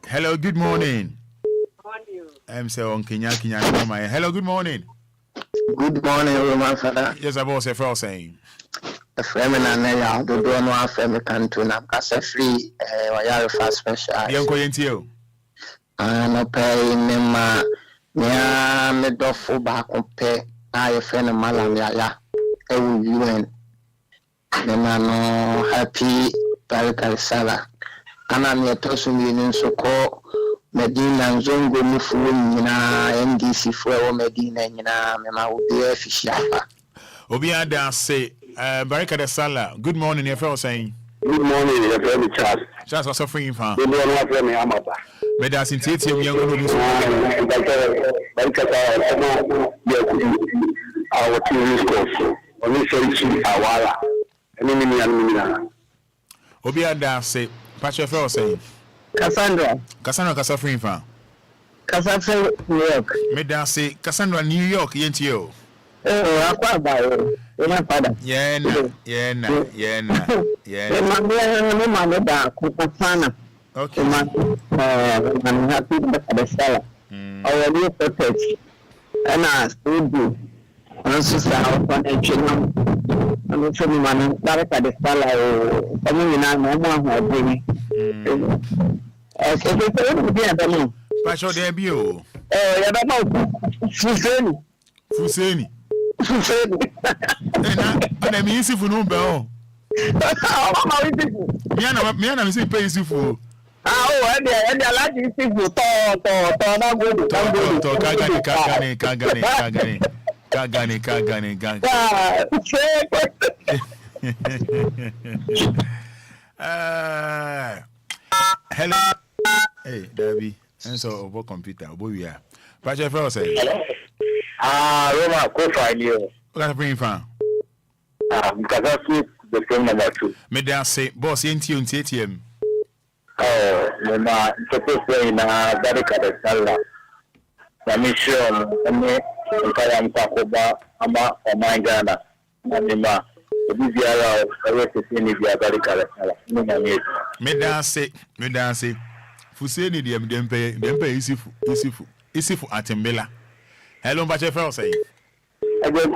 Hello, good morning. I'm so on Kenya. Hello, good morning. Good morning, Roman Father. Yes, I was a Frost saying. A feminine name, the don't know family country, Namcasa free, or fast special. Young Coyentio. No pay Nema, Nia, Medofu back on pay. I friend of Malam Yaya. You and Nema no happy, Barrical Sala. And I'm your Tosun Union so called Medina Zongo Mufuna, NDC for Medina, Mema will be a fish. Obia da say, Barrica de Sala. Good morning, your fellow saying. Good morning, your friend Charles. Charles was suffering from. Good morning, my friend Amata. Medas in Titium, young our TV course. Only say Awala. Obia da say, Pacha fellow saying. Cassandra suffering from. Cassandra, New York. Medas say, Cassandra, New York, Yentio. Oh, I'm my father. Yeah. Okay. I'm happy with the seller. Our new footage. And I still do. And also, I was on a channel. I'm also man, direct at the seller. Coming in, I'm more baby. Okay, so it will be a demo. Pastor debut. I don't know. Fuseni. And I'm easy for no bell. Miana is pay you for. Oh, and the large is hello. Hey, Debbie. And so, over computer, Obia. Pacha Frost say. Roma, go find you. What bring from? Because I see the phone number 2. Medan say, boss, ain't you in TTM? Oh, Mama, supposed to be in a Barrica Sala. I'm sure, I'm Tacoba, Ama, or my Ghana. Mama, this year, I was to see the Barrica Sala. Medan say, Fuseni, them pay easy for Atembela. Hello, Bache Fell say. I go to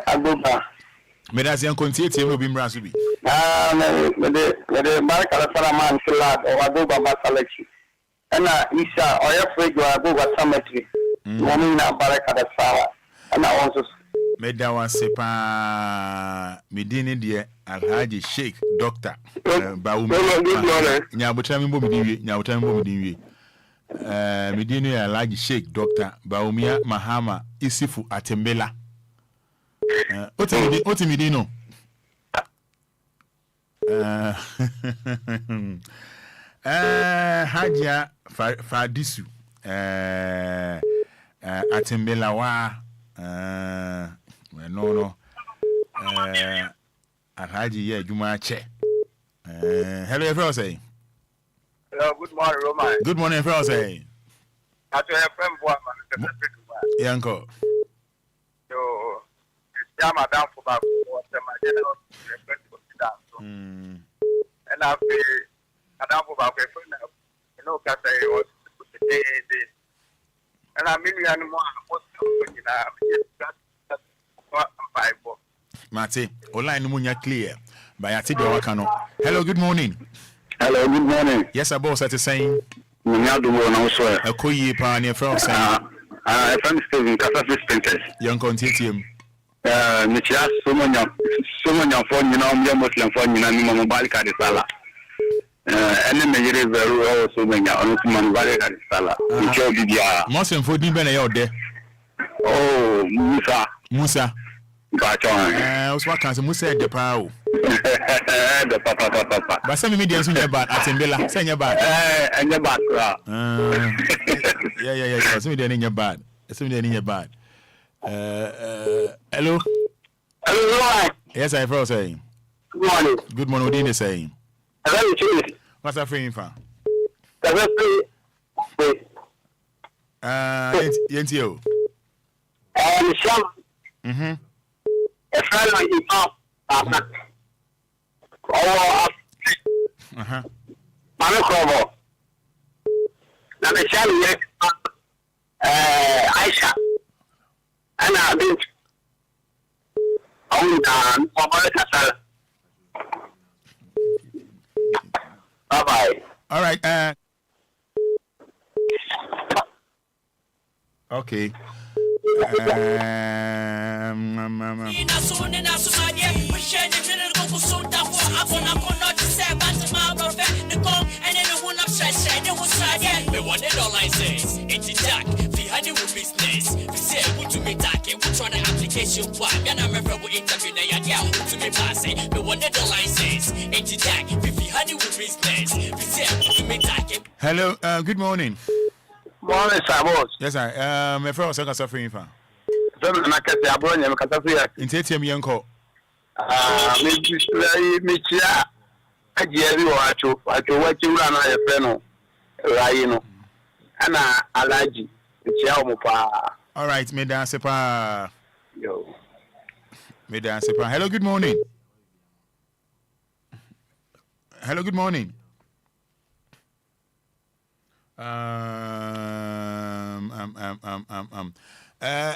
Agoba. Medasian continue to be Brasubi. The Barrica Salaman Salad or Agoba selection. And Isha or your frig or Agoba cemetery. Momina Barrica Sala. And I also Medawa Sepa Medini dear Alhaji Sheikh Doctor Baumi. Nyabutambo Medini. Medini Alhaji Sheikh Doctor Baumia Mahama Isifu Atembela. Oti Medino. Haja Fadisu Atembela wa no Alhaji ye Juma che. Hello everyone say. Hello, good morning, Roman. Good morning everyone say. At your friend boy man. Yanko. So Yama down for about my general and I feel down for about you know, because I was and I mean, I know Mate, online munya clear. By Ati de Wakano. Hello, good morning. Hello, good morning. Yes, boss at the saying. A Koyi Pioneer from saying. I found Steven Casafi Sprinters. Young Contitium. Nichia, so many phone, you know, Muslim phone, you know, Mobile Card Sala. Ene mejere veru also menya onu man vale ka sala. Ncho bibia. Muslim for din be na ye ode. Oh, Musa. Bacho. Oswa kan se Musa de pa o. De papa. Ba se me dia so nye bad atembela. Se nye bad. Enye bad. Yeah. Se me dia nye bad. Se me dia nye bad. Hello. Hello. Yes, I feel saying. Good morning. Good morning. What are you saying? What's that free info? Yentio. Sham. A friend of his mom. Mama Krobo. Now the Sham Aisha. And I've been on Castle. Bye-bye. All right. Okay. Hello, good morning. Morning, Samos. Yes, sir. My friend was suffering from. Some na kase abro nyam kasa so ya. Intetiam yenko. Me chia aje bi wacho wachi ura na ye fe no. Rai no. Ana alaji chia o mo pa. All right, me dance pa. Yo. Me dance pa. Hello, good morning. Hello, good morning.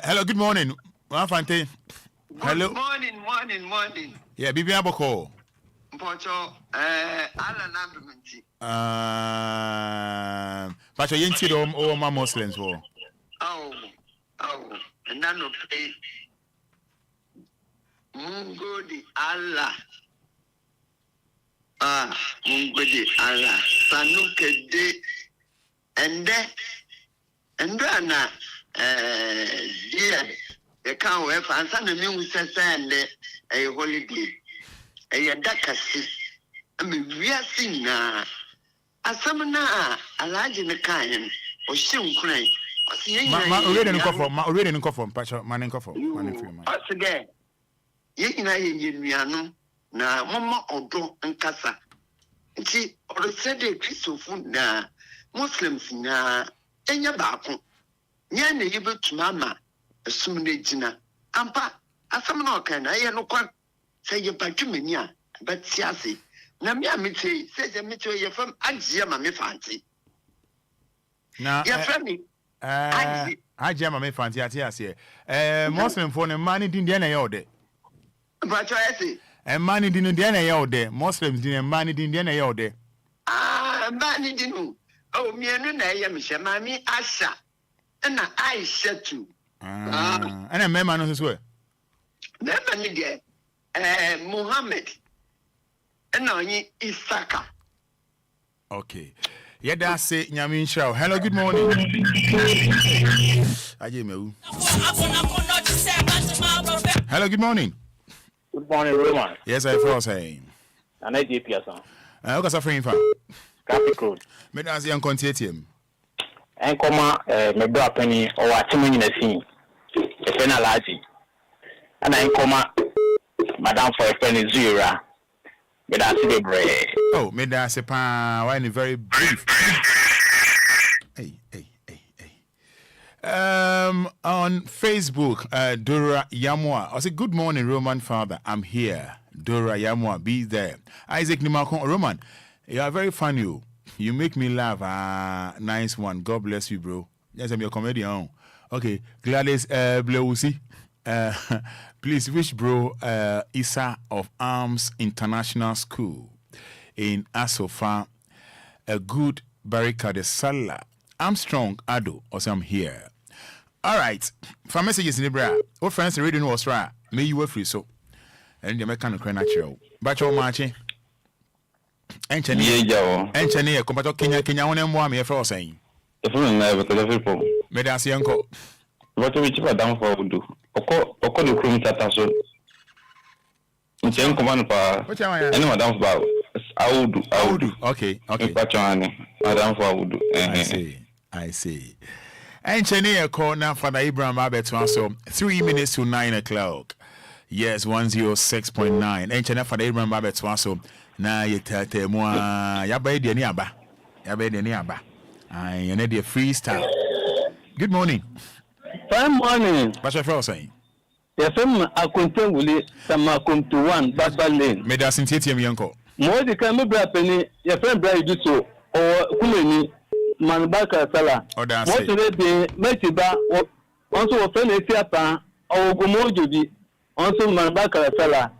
Hello, good morning. Fante. Hello. Morning. Yeah, Bibi Aboko. Pocho, ala nambimenti. Pacho yenti do o ma Muslims wo. Oh. Nano pay. Mungo di Allah. Mungo di Allah. Sanuke de Endana dear the can't wear fancy and me with a holiday. A dakasi. I mean, we are seeing now. A summoner, a large in the kind, or soon crying. Ma already in coffin, Pacho, man in coffin. Once again, ye na yin na mama odo and casa. See, or said a piece of food na Muslims na enya baako. Nya na yibe tumama asumne gina. Ampa asam na okan na ye no kwa say ye patwumani a batiase. Na me amete say je mete ye fam agye ma me fanti. Na ye fami agye ma me fanti ase. Muslim for ne mani din de na ye ode. Pacho ese. Mani din de na ye ode. Muslims din mani din de na ye ode. Mani dinu. Oh, mienu na ye mishe mami Asha. Na Aisha too. And a member knows as well. Never nigga. Muhammad. And now ye Isaka. Okay. Yeah, that's it. Nyamin Show. Hello, good morning. Hello, good morning. Good morning, Roman. Yes, I feel saying. And I did Pierson. I was suffering from Capricorn. Made us young contium. And comma, my bra penny or a timing in a scene. A penalty. And I comma, Madame for a penny zero. But I see the bread. Oh, made us a pan, why very brief. Hey. On Facebook, Dora Yamwa. I say, good morning, Roman father. I'm here. Dora Yamwa, be there. Isaac Nimakon, Roman. You are very funny. You make me laugh. Nice one. God bless you, bro. Yes, I'm your comedian. Okay. Gladys Bleusi. Please wish bro Isa of Arms International School in Asofa a good Barika de Salah. Armstrong Ado, also I'm here. All right. For messages in the bra, what friends reading was right. May you were free so. And the American natural. But your marching. Encheni compato Kenya one mo am here for saying. If you never tell people. Medasi uncle. What we cheap down for do. Oko the cream tataso. Nchen command pa. Any madam for I would do. Okay. Madam for would do. I see. Encheni corner for the Abraham Abet so 3 minutes to 9 o'clock. Yes, 106.9. Encheni for the Abraham Abet so na yetate mo yabaye de ni aba. I need a freestyle. Good morning. Fine morning. What's your first saying? Yes, I'm a contemporary. Some come to one Baba Lane. Made us in Titia, my uncle. More the camera penny, your friend Brady do so, or Kumeni, Manbaka Sala. Or that's what today be Metiba, also a friend Etiapa, or Gomojobi, also Manbaka Sala.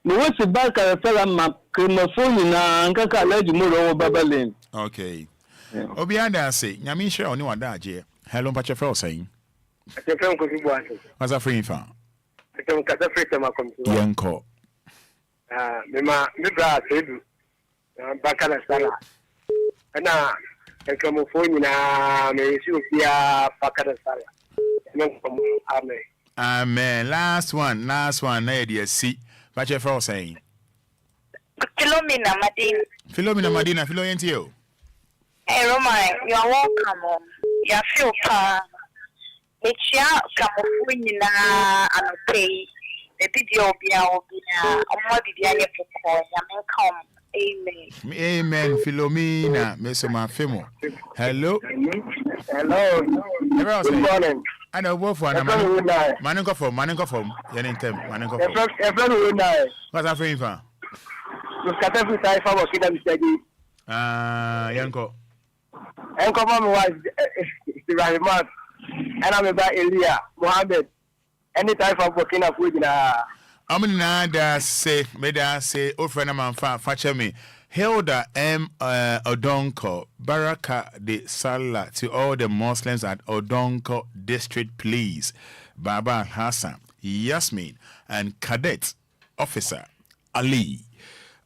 No what's the Baka Sala map, Cremophone, and Kaka Lady Muro Baba Lane. Okay. Obia say, Yamisha or no adaje. Hello, but your first saying. What's a free fan? I don't cut a free time. Yanko. Mima, Mibra, Bacala Sala. And now, I come for you now, may you be a Bacala Sala. Amen. Last one, Nadia, see. But your first saying. Philomena Madina, Philo. Hey, Roman, you're welcome. You feel it's ya Camofuina and pay the video be our more the come. Amen. Philomena, Mesoma Femo. Hello. Good morning. I know both one. Manungo from Yanintem, Manungo from. What's a free fan? Look at every time I was in the Yanko. And come on, was very much. And I'm about Elia, Mohammed. Any type of working up with Aminada say, Meda say, oh, friend of mine, fetch me. Hilda M. Odonko, Baraka de Salah to all the Muslims at Odonko District, please. Baba Hassan, Yasmin, and Cadet Officer Ali.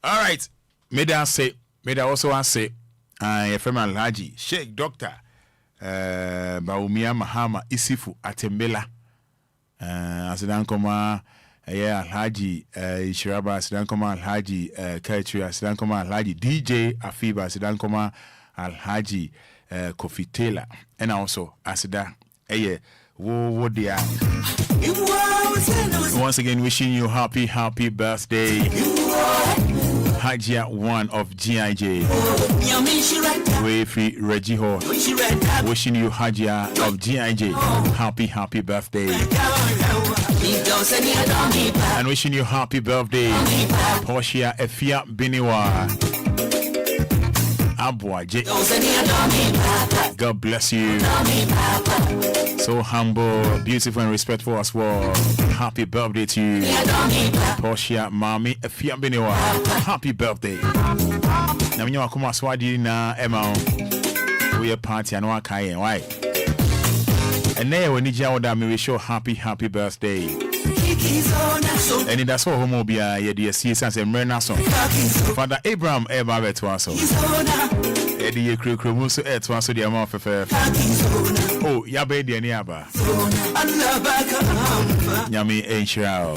All right, Meda also say, Efrema Alhaji, Sheikh Doctor. Baumia Mahama Isifu Atembela Asidan Koma Alhaji Shiraba Asidan Koma Alhaji Kaitri Asidan Koma Alhaji DJ Afiba Asidan Koma Alhaji Kofi Taylor and also Asida wo dia. Once again wishing you happy birthday Hajia 1 of GIJ. Wayfree Regiho. Wishing you Hajia of GIJ. Happy birthday. And wishing you happy birthday. Portia Efia Biniwa. Abwa J. God bless you. So humble, beautiful and respectful as well. Happy birthday to you. Portia Mami Efia Biniwa. Happy birthday. Now when you come swadi na Emma. We are party and wa kai why. And now when you order me we show happy birthday. Anidaso Wɔhɔ Obia ye de see sense emrena so. Father Abraham eba betwaso. E de ye krokromu so etwaso de ama fefe. Oh, ya be de ni aba. Nyame enshira.